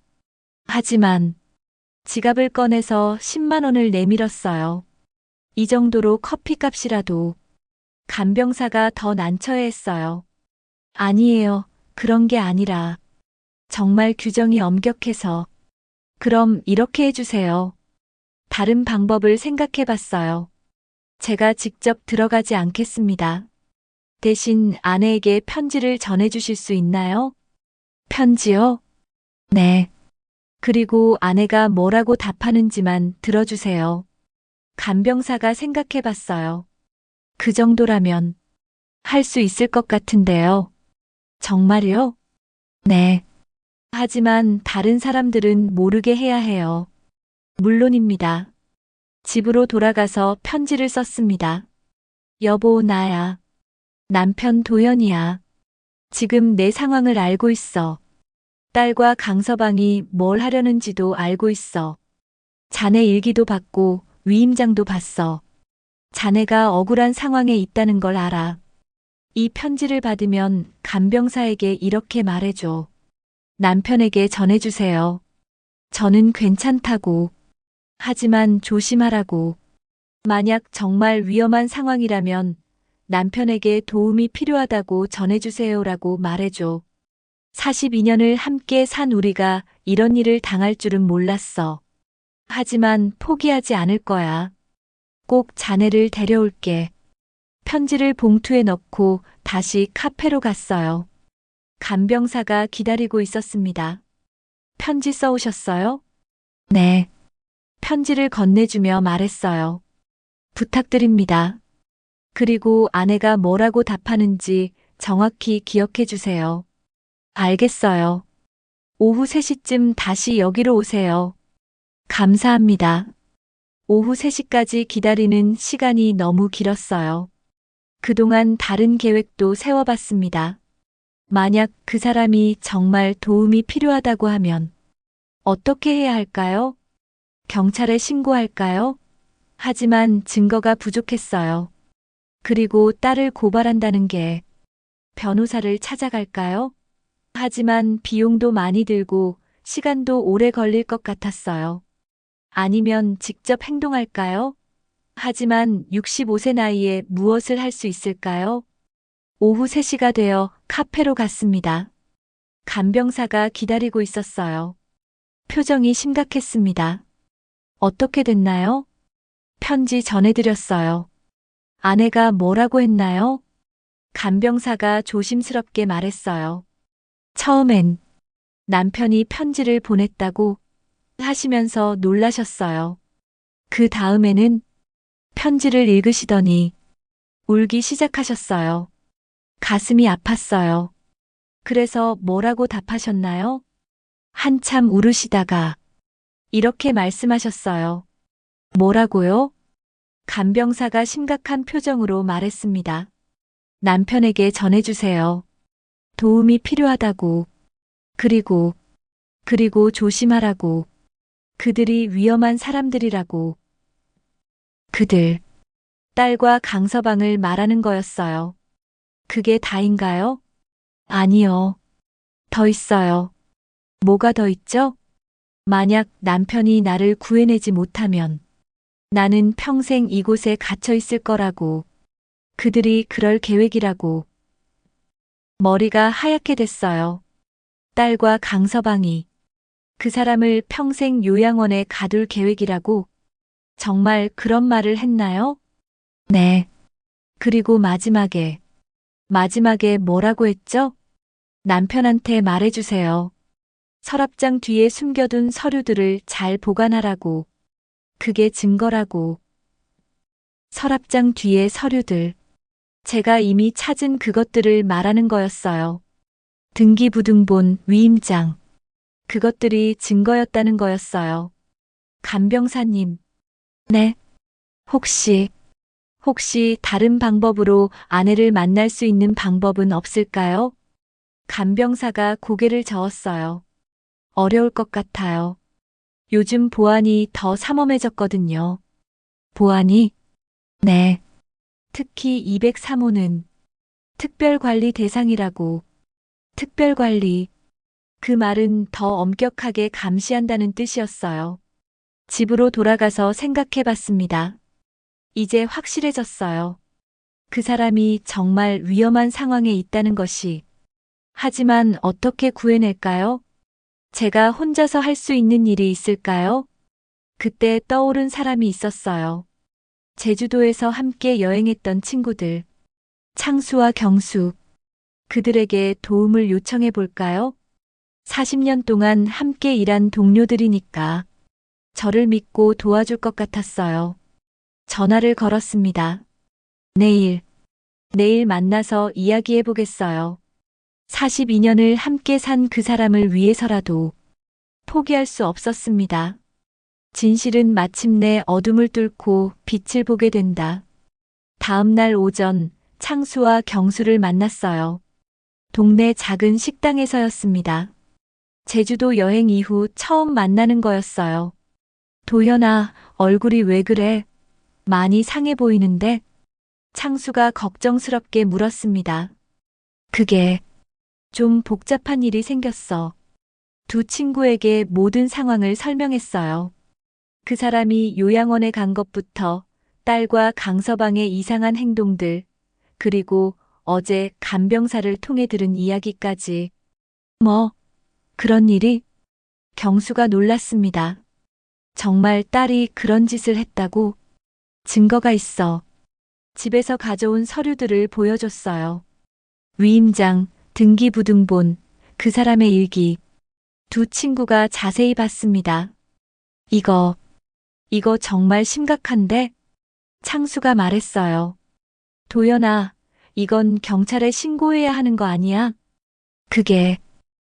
하지만 지갑을 꺼내서 10만 원을 내밀었어요. 이 정도로 커피값이라도. 간병사가 더 난처해했어요. 아니에요. 그런 게 아니라 정말 규정이 엄격해서. 그럼 이렇게 해주세요. 다른 방법을 생각해 봤어요. 제가 직접 들어가지 않겠습니다. 대신 아내에게 편지를 전해주실 수 있나요? 편지요? 네. 그리고 아내가 뭐라고 답하는지만 들어주세요. 간병사가 생각해 봤어요. 그 정도라면 할 수 있을 것 같은데요. 정말요? 네. 하지만 다른 사람들은 모르게 해야 해요. 물론입니다. 집으로 돌아가서 편지를 썼습니다. 여보, 나야. 남편 도현이야. 지금 내 상황을 알고 있어. 딸과 강서방이 뭘 하려는지도 알고 있어. 자네 일기도 받고 위임장도 봤어. 자네가 억울한 상황에 있다는 걸 알아. 이 편지를 받으면 간병사에게 이렇게 말해줘. 남편에게 전해주세요. 저는 괜찮다고. 하지만 조심하라고. 만약 정말 위험한 상황이라면 남편에게 도움이 필요하다고 전해주세요라고 말해줘. 42년을 함께 산 우리가 이런 일을 당할 줄은 몰랐어. 하지만 포기하지 않을 거야. 꼭 자네를 데려올게. 편지를 봉투에 넣고 다시 카페로 갔어요. 간병사가 기다리고 있었습니다. 편지 써오셨어요? 네. 편지를 건네주며 말했어요. 부탁드립니다. 그리고 아내가 뭐라고 답하는지 정확히 기억해 주세요. 알겠어요. 오후 3시쯤 다시 여기로 오세요. 감사합니다. 오후 3시까지 기다리는 시간이 너무 길었어요. 그동안 다른 계획도 세워봤습니다. 만약 그 사람이 정말 도움이 필요하다고 하면 어떻게 해야 할까요? 경찰에 신고할까요? 하지만 증거가 부족했어요. 그리고 딸을 고발한다는 게 변호사를 찾아갈까요? 하지만 비용도 많이 들고 시간도 오래 걸릴 것 같았어요. 아니면 직접 행동할까요? 하지만 65세 나이에 무엇을 할 수 있을까요? 오후 3시가 되어 카페로 갔습니다. 간병사가 기다리고 있었어요. 표정이 심각했습니다. 어떻게 됐나요? 편지 전해드렸어요. 아내가 뭐라고 했나요? 간병사가 조심스럽게 말했어요. 처음엔 남편이 편지를 보냈다고 하시면서 놀라셨어요. 그 다음에는 편지를 읽으시더니 울기 시작하셨어요. 가슴이 아팠어요. 그래서 뭐라고 답하셨나요? 한참 울으시다가 이렇게 말씀하셨어요. 뭐라고요? 간병사가 심각한 표정으로 말했습니다. 남편에게 전해주세요. 도움이 필요하다고. 그리고 조심하라고. 그들이 위험한 사람들이라고. 그들. 딸과 강서방을 말하는 거였어요. 그게 다인가요? 아니요. 더 있어요. 뭐가 더 있죠? 만약 남편이 나를 구해내지 못하면 나는 평생 이곳에 갇혀 있을 거라고. 그들이 그럴 계획이라고. 머리가 하얗게 됐어요. 딸과 강서방이 그 사람을 평생 요양원에 가둘 계획이라고. 정말 그런 말을 했나요? 네. 그리고 마지막에 뭐라고 했죠? 남편한테 말해주세요. 서랍장 뒤에 숨겨둔 서류들을 잘 보관하라고. 그게 증거라고. 서랍장 뒤의 서류들. 제가 이미 찾은 그것들을 말하는 거였어요. 등기부등본, 위임장, 그것들이 증거였다는 거였어요. 간병사님. 네. 혹시 다른 방법으로 아내를 만날 수 있는 방법은 없을까요? 간병사가 고개를 저었어요. 어려울 것 같아요. 요즘 보안이 더 삼엄해졌거든요. 보안이? 네. 특히 203호는 특별관리 대상이라고. 특별관리. 그 말은 더 엄격하게 감시한다는 뜻이었어요. 집으로 돌아가서 생각해 봤습니다. 이제 확실해졌어요. 그 사람이 정말 위험한 상황에 있다는 것이. 하지만 어떻게 구해낼까요? 제가 혼자서 할 수 있는 일이 있을까요? 그때 떠오른 사람이 있었어요. 제주도에서 함께 여행했던 친구들. 창수와 경수. 그들에게 도움을 요청해 볼까요? 40년 동안 함께 일한 동료들이니까 저를 믿고 도와줄 것 같았어요. 전화를 걸었습니다. 내일 만나서 이야기해 보겠어요. 42년을 함께 산 그 사람을 위해서라도 포기할 수 없었습니다. 진실은 마침내 어둠을 뚫고 빛을 보게 된다. 다음 날 오전 창수와 경수를 만났어요. 동네 작은 식당에서였습니다. 제주도 여행 이후 처음 만나는 거였어요. 도현아, 얼굴이 왜 그래? 많이 상해 보이는데? 창수가 걱정스럽게 물었습니다. 그게 좀 복잡한 일이 생겼어. 두 친구에게 모든 상황을 설명했어요. 그 사람이 요양원에 간 것부터 딸과 강서방의 이상한 행동들, 그리고 어제 간병사를 통해 들은 이야기까지. 뭐, 그런 일이? 경수가 놀랐습니다. 정말 딸이 그런 짓을 했다고? 증거가 있어. 집에서 가져온 서류들을 보여줬어요. 위임장, 등기부등본, 그 사람의 일기. 두 친구가 자세히 봤습니다. 이거 정말 심각한데? 창수가 말했어요. 도연아, 이건 경찰에 신고해야 하는 거 아니야? 그게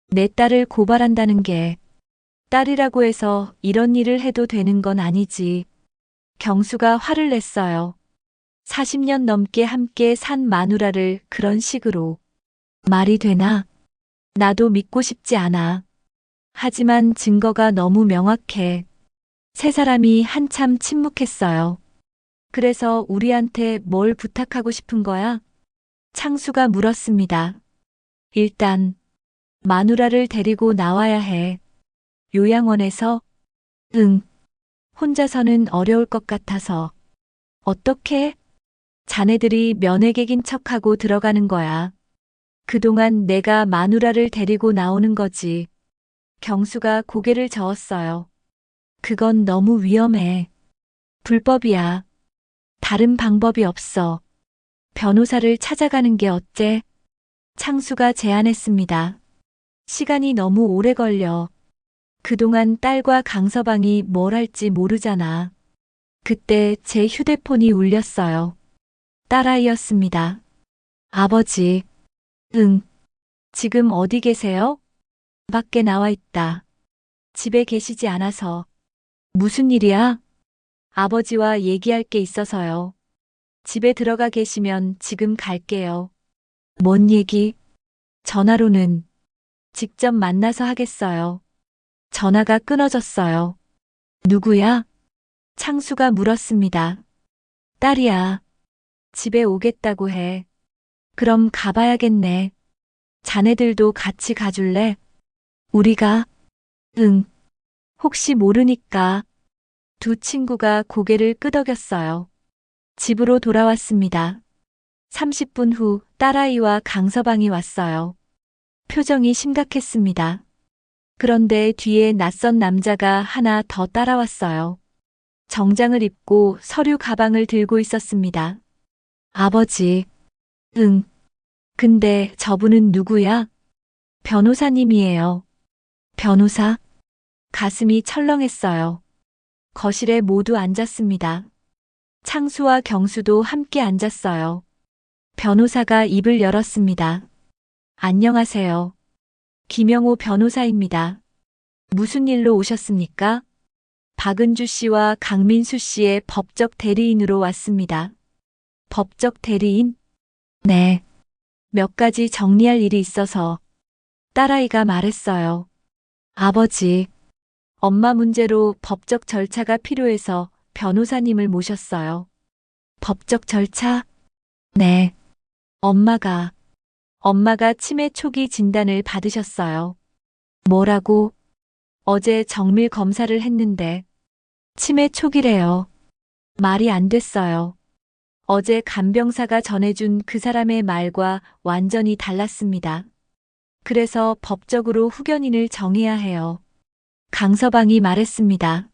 내 딸을 고발한다는 게 딸이라고 해서 이런 일을 해도 되는 건 아니지. 경수가 화를 냈어요. 40년 넘게 함께 산 마누라를 그런 식으로. 말이 되나? 나도 믿고 싶지 않아. 하지만 증거가 너무 명확해. 세 사람이 한참 침묵했어요. 그래서 우리한테 뭘 부탁하고 싶은 거야? 창수가 물었습니다. 일단, 마누라를 데리고 나와야 해. 요양원에서? 응. 혼자서는 어려울 것 같아서. 어떻게? 자네들이 면회객인 척하고 들어가는 거야. 그동안 내가 마누라를 데리고 나오는 거지. 경수가 고개를 저었어요. 그건 너무 위험해. 불법이야. 다른 방법이 없어. 변호사를 찾아가는 게 어때? 창수가 제안했습니다. 시간이 너무 오래 걸려. 그동안 딸과 강서방이 뭘 할지 모르잖아. 그때 제 휴대폰이 울렸어요. 딸아이였습니다. 아버지. 응. 지금 어디 계세요? 밖에 나와 있다. 집에 계시지 않아서. 무슨 일이야? 아버지와 얘기할 게 있어서요. 집에 들어가 계시면 지금 갈게요. 뭔 얘기? 전화로는 직접 만나서 하겠어요. 전화가 끊어졌어요. 누구야? 창수가 물었습니다. 딸이야. 집에 오겠다고 해. 그럼 가봐야겠네. 자네들도 같이 가줄래? 우리가? 응. 혹시 모르니까. 두 친구가 고개를 끄덕였어요. 집으로 돌아왔습니다. 30분 후 딸아이와 강서방이 왔어요. 표정이 심각했습니다. 그런데 뒤에 낯선 남자가 하나 더 따라왔어요. 정장을 입고 서류 가방을 들고 있었습니다. 아버지. 응. 근데 저분은 누구야? 변호사님이에요. 변호사? 가슴이 철렁했어요. 거실에 모두 앉았습니다. 창수와 경수도 함께 앉았어요. 변호사가 입을 열었습니다. 안녕하세요. 김영호 변호사입니다. 무슨 일로 오셨습니까? 박은주 씨와 강민수 씨의 법적 대리인으로 왔습니다. 법적 대리인? 네. 몇 가지 정리할 일이 있어서 딸아이가 말했어요. 아버지, 엄마 문제로 법적 절차가 필요해서 변호사님을 모셨어요. 법적 절차? 네. 엄마가 치매 초기 진단을 받으셨어요. 뭐라고? 어제 정밀 검사를 했는데 치매 초기래요. 말이 안 됐어요. 어제 간병사가 전해준 그 사람의 말과 완전히 달랐습니다. 그래서 법적으로 후견인을 정해야 해요. 강서방이 말했습니다.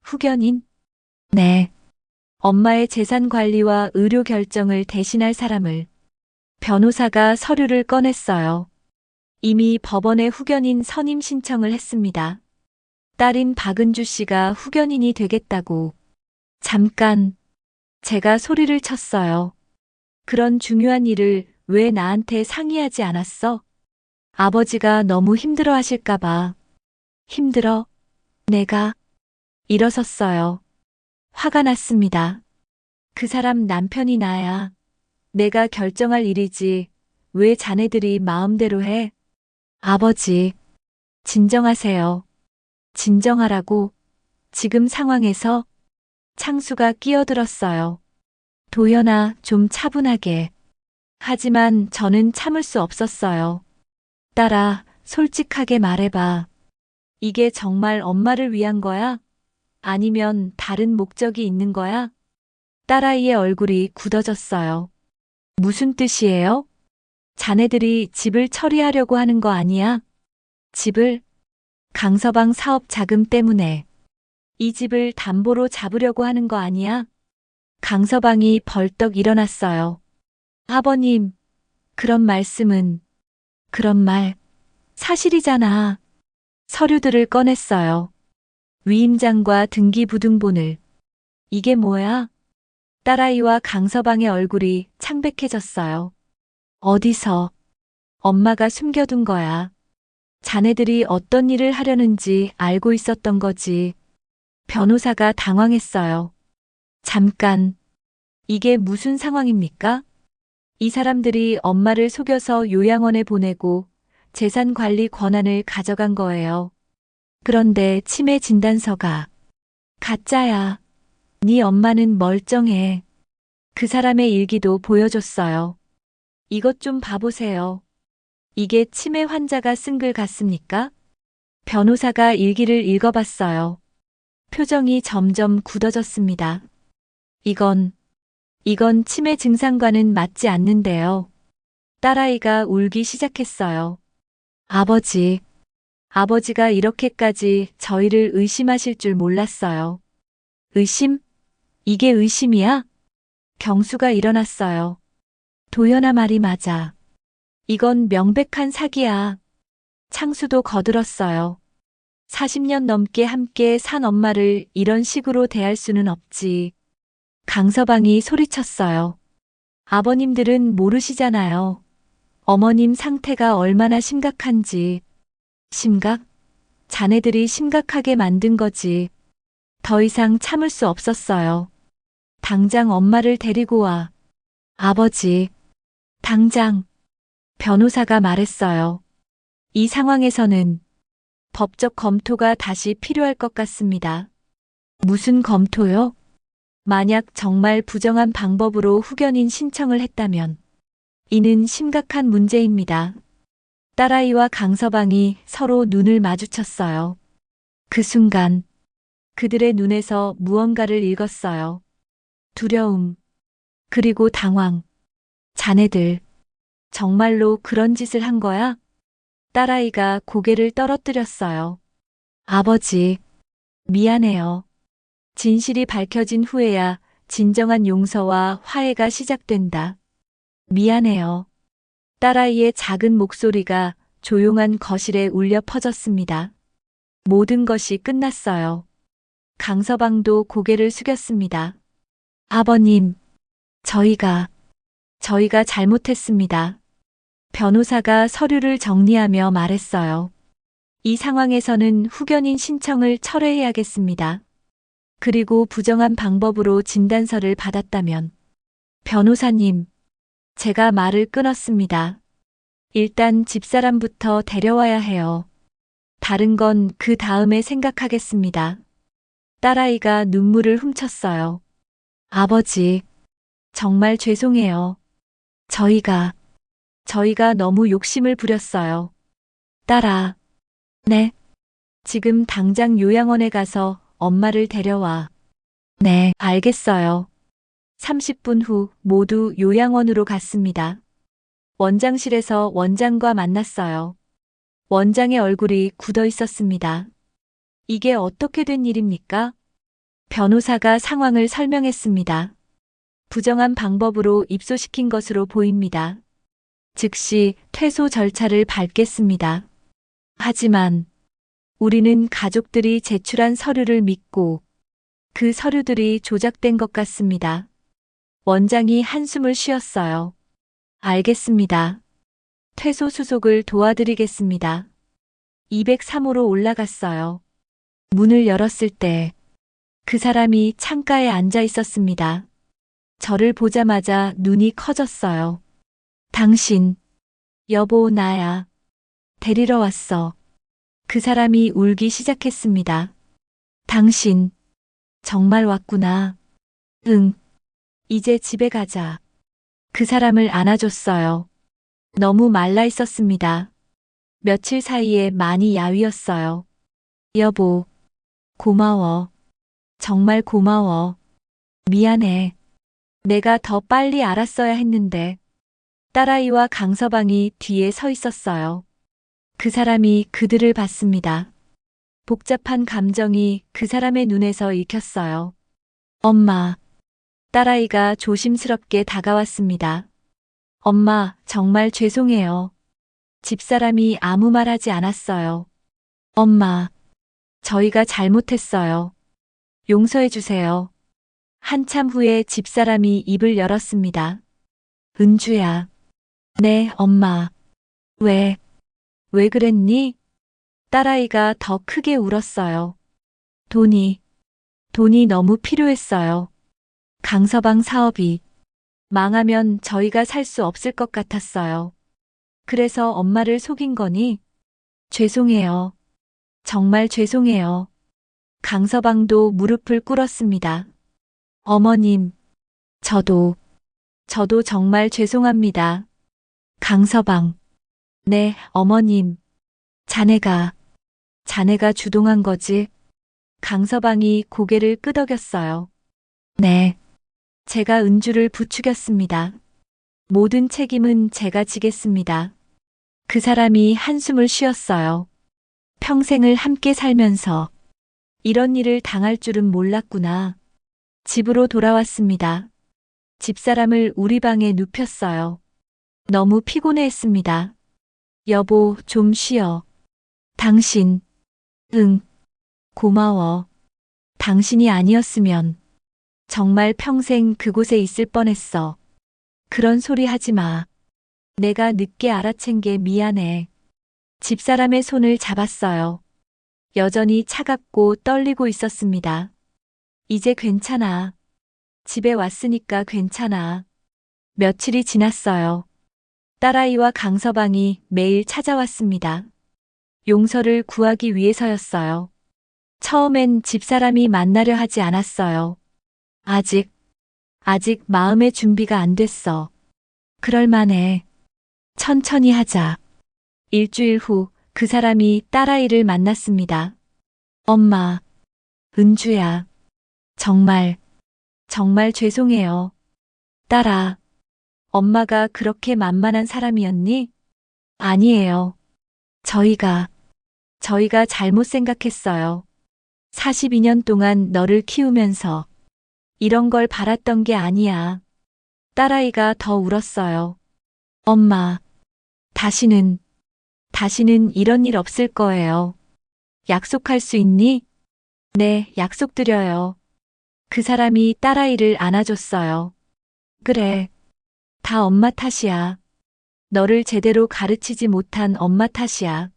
후견인? 네. 엄마의 재산 관리와 의료 결정을 대신할 사람을. 변호사가 서류를 꺼냈어요. 이미 법원에 후견인 선임 신청을 했습니다. 딸인 박은주 씨가 후견인이 되겠다고. 잠깐, 제가 소리를 쳤어요. 그런 중요한 일을 왜 나한테 상의하지 않았어? 아버지가 너무 힘들어 하실까봐. 힘들어? 내가 일어섰어요. 화가 났습니다. 그 사람 남편이 나야. 내가 결정할 일이지. 왜 자네들이 마음대로 해? 아버지, 진정하세요. 진정하라고. 지금 상황에서 창수가 끼어들었어요. 도연아, 좀 차분하게. 하지만 저는 참을 수 없었어요. 딸아, 솔직하게 말해봐. 이게 정말 엄마를 위한 거야? 아니면 다른 목적이 있는 거야? 딸아이의 얼굴이 굳어졌어요. 무슨 뜻이에요? 자네들이 집을 처리하려고 하는 거 아니야? 집을? 강서방 사업 자금 때문에. 이 집을 담보로 잡으려고 하는 거 아니야? 강서방이 벌떡 일어났어요. 아버님, 그런 말씀은, 그런 말, 사실이잖아. 서류들을 꺼냈어요. 위임장과 등기부등본을. 이게 뭐야? 딸아이와 강서방의 얼굴이 창백해졌어요. 어디서? 엄마가 숨겨둔 거야. 자네들이 어떤 일을 하려는지 알고 있었던 거지. 변호사가 당황했어요. 잠깐, 이게 무슨 상황입니까? 이 사람들이 엄마를 속여서 요양원에 보내고 재산 관리 권한을 가져간 거예요. 그런데 치매 진단서가 가짜야. 네 엄마는 멀쩡해. 그 사람의 일기도 보여줬어요. 이것 좀 봐보세요. 이게 치매 환자가 쓴 글 같습니까? 변호사가 일기를 읽어봤어요. 표정이 점점 굳어졌습니다. 이건 치매 증상과는 맞지 않는데요. 딸아이가 울기 시작했어요. 아버지가 이렇게까지 저희를 의심하실 줄 몰랐어요. 의심? 이게 의심이야? 경수가 일어났어요. 도연아 말이 맞아. 이건 명백한 사기야. 창수도 거들었어요. 40년 넘게 함께 산 엄마를 이런 식으로 대할 수는 없지. 강서방이 소리쳤어요. 아버님들은 모르시잖아요. 어머님 상태가 얼마나 심각한지. 심각? 자네들이 심각하게 만든 거지. 더 이상 참을 수 없었어요. 당장 엄마를 데리고 와. 아버지, 당장. 변호사가 말했어요. 이 상황에서는 법적 검토가 다시 필요할 것 같습니다. 무슨 검토요? 만약 정말 부정한 방법으로 후견인 신청을 했다면 이는 심각한 문제입니다. 딸아이와 강서방이 서로 눈을 마주쳤어요. 그 순간 그들의 눈에서 무언가를 읽었어요. 두려움, 그리고 당황. 자네들, 정말로 그런 짓을 한 거야? 딸아이가 고개를 떨어뜨렸어요. 아버지, 미안해요. 진실이 밝혀진 후에야 진정한 용서와 화해가 시작된다. 미안해요. 딸아이의 작은 목소리가 조용한 거실에 울려 퍼졌습니다. 모든 것이 끝났어요. 강서방도 고개를 숙였습니다. 아버님, 저희가 잘못했습니다. 변호사가 서류를 정리하며 말했어요. 이 상황에서는 후견인 신청을 철회해야겠습니다. 그리고 부정한 방법으로 진단서를 받았다면. 변호사님, 제가 말을 끊었습니다. 일단 집사람부터 데려와야 해요. 다른 건 그 다음에 생각하겠습니다. 딸아이가 눈물을 훔쳤어요. 아버지, 정말 죄송해요. 저희가 너무 욕심을 부렸어요. 딸아, 네. 지금 당장 요양원에 가서 엄마를 데려와. 네, 알겠어요. 30분 후 모두 요양원으로 갔습니다. 원장실에서 원장과 만났어요. 원장의 얼굴이 굳어 있었습니다. 이게 어떻게 된 일입니까? 변호사가 상황을 설명했습니다. 부정한 방법으로 입소시킨 것으로 보입니다. 즉시 퇴소 절차를 밟겠습니다. 하지만 우리는 가족들이 제출한 서류를 믿고 그 서류들이 조작된 것 같습니다. 원장이 한숨을 쉬었어요. 알겠습니다. 퇴소 수속을 도와드리겠습니다. 203호로 올라갔어요. 문을 열었을 때 그 사람이 창가에 앉아 있었습니다. 저를 보자마자 눈이 커졌어요. 당신, 여보, 나야. 데리러 왔어. 그 사람이 울기 시작했습니다. 당신, 정말 왔구나. 응. 이제 집에 가자. 그 사람을 안아줬어요. 너무 말라 있었습니다. 며칠 사이에 많이 야위었어요. 여보, 고마워. 정말 고마워. 미안해. 내가 더 빨리 알았어야 했는데. 딸아이와 강서방이 뒤에 서 있었어요. 그 사람이 그들을 봤습니다. 복잡한 감정이 그 사람의 눈에서 읽혔어요. 엄마. 딸아이가 조심스럽게 다가왔습니다. 엄마, 정말 죄송해요. 집사람이 아무 말 하지 않았어요. 엄마, 저희가 잘못했어요. 용서해 주세요. 한참 후에 집사람이 입을 열었습니다. 은주야. 네, 엄마. 왜 그랬니? 딸아이가 더 크게 울었어요. 돈이 너무 필요했어요. 강서방 사업이 망하면 저희가 살 수 없을 것 같았어요. 그래서 엄마를 속인 거니? 죄송해요. 정말 죄송해요. 강서방도 무릎을 꿇었습니다. 어머님, 저도 정말 죄송합니다. 강서방. 네, 어머님. 자네가 주동한 거지? 강서방이 고개를 끄덕였어요. 네. 제가 은주를 부추겼습니다. 모든 책임은 제가 지겠습니다. 그 사람이 한숨을 쉬었어요. 평생을 함께 살면서 이런 일을 당할 줄은 몰랐구나. 집으로 돌아왔습니다. 집사람을 우리 방에 눕혔어요. 너무 피곤해했습니다. 여보, 좀 쉬어. 당신. 응. 고마워. 당신이 아니었으면 정말 평생 그곳에 있을 뻔했어. 그런 소리 하지 마. 내가 늦게 알아챈 게 미안해. 집사람의 손을 잡았어요. 여전히 차갑고 떨리고 있었습니다. 이제 괜찮아. 집에 왔으니까 괜찮아. 며칠이 지났어요. 딸아이와 강서방이 매일 찾아왔습니다. 용서를 구하기 위해서였어요. 처음엔 집사람이 만나려 하지 않았어요. 아직 마음의 준비가 안 됐어. 그럴만해. 천천히 하자. 일주일 후 그 사람이 딸아이를 만났습니다. 엄마, 은주야. 정말 죄송해요. 딸아, 엄마가 그렇게 만만한 사람이었니? 아니에요. 저희가 잘못 생각했어요. 42년 동안 너를 키우면서 이런 걸 바랐던 게 아니야. 딸아이가 더 울었어요. 엄마, 다시는 이런 일 없을 거예요. 약속할 수 있니? 네, 약속드려요. 그 사람이 딸아이를 안아줬어요. 그래, 다 엄마 탓이야. 너를 제대로 가르치지 못한 엄마 탓이야.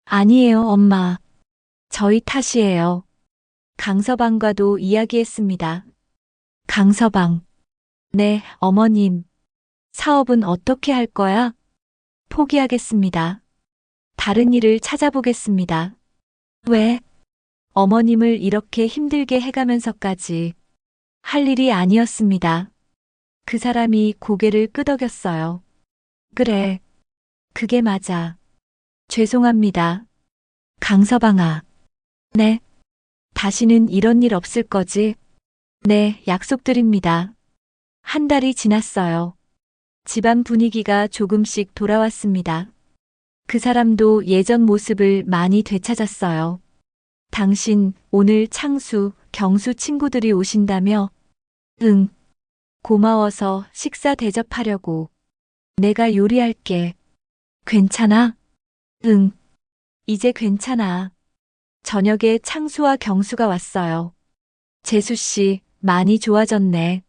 아니에요, 엄마. 저희 탓이에요. 강서방과도 이야기했습니다. 강서방. 네, 어머님. 사업은 어떻게 할 거야? 포기하겠습니다. 다른 일을 찾아보겠습니다. 왜? 어머님을 이렇게 힘들게 해가면서까지 할 일이 아니었습니다. 그 사람이 고개를 끄덕였어요. 그래, 그게 맞아. 죄송합니다. 강서방아. 네, 다시는 이런 일 없을 거지? 네, 약속드립니다. 한 달이 지났어요. 집안 분위기가 조금씩 돌아왔습니다. 그 사람도 예전 모습을 많이 되찾았어요. 당신 오늘 창수, 경수 친구들이 오신다며? 응, 고마워서 식사 대접하려고. 내가 요리할게. 괜찮아? 응, 이제 괜찮아. 저녁에 창수와 경수가 왔어요. 재수 씨, 많이 좋아졌네.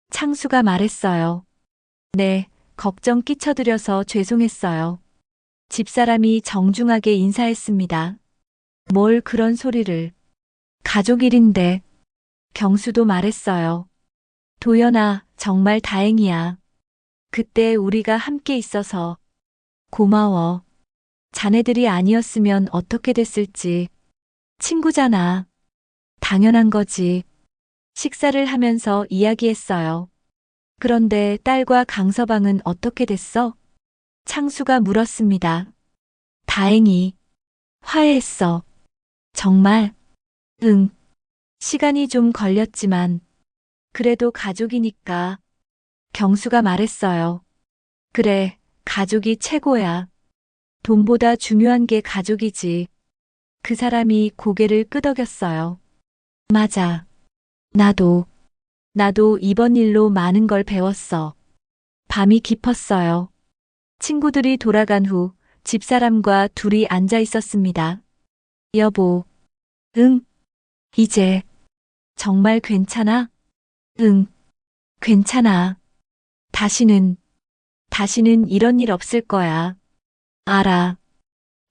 창수가 말했어요. 네, 걱정 끼쳐드려서 죄송했어요. 집사람이 정중하게 인사했습니다. 뭘 그런 소리를. 가족 일인데. 경수도 말했어요. 도연아, 정말 다행이야. 그때 우리가 함께 있어서. 고마워. 자네들이 아니었으면 어떻게 됐을지. 친구잖아. 당연한 거지. 식사를 하면서 이야기했어요. 그런데 딸과 강서방은 어떻게 됐어? 창수가 물었습니다. 다행히. 화해했어. 정말? 응. 시간이 좀 걸렸지만, 그래도 가족이니까. 경수가 말했어요. 그래, 가족이 최고야. 돈보다 중요한 게 가족이지. 그 사람이 고개를 끄덕였어요. 맞아. 나도 이번 일로 많은 걸 배웠어. 밤이 깊었어요. 친구들이 돌아간 후 집사람과 둘이 앉아 있었습니다. 여보. 응? 이제 정말 괜찮아? 응, 괜찮아. 다시는 이런 일 없을 거야. 알아.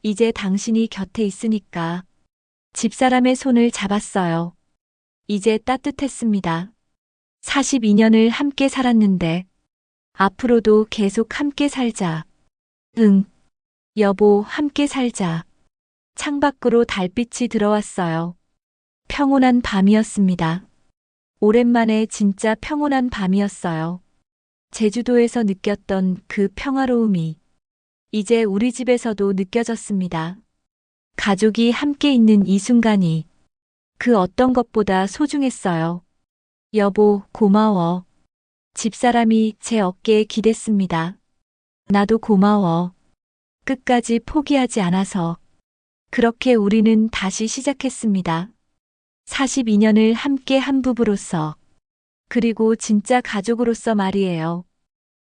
이제 당신이 곁에 있으니까. 집사람의 손을 잡았어요. 이제 따뜻했습니다. 42년을 함께 살았는데, 앞으로도 계속 함께 살자. 응, 여보, 함께 살자. 창밖으로 달빛이 들어왔어요. 평온한 밤이었습니다. 오랜만에 진짜 평온한 밤이었어요. 제주도에서 느꼈던 그 평화로움이 이제 우리 집에서도 느껴졌습니다. 가족이 함께 있는 이 순간이 그 어떤 것보다 소중했어요. 여보, 고마워. 집사람이 제 어깨에 기댔습니다. 나도 고마워. 끝까지 포기하지 않아서. 그렇게 우리는 다시 시작했습니다. 42년을 함께 한 부부로서, 그리고 진짜 가족으로서 말이에요.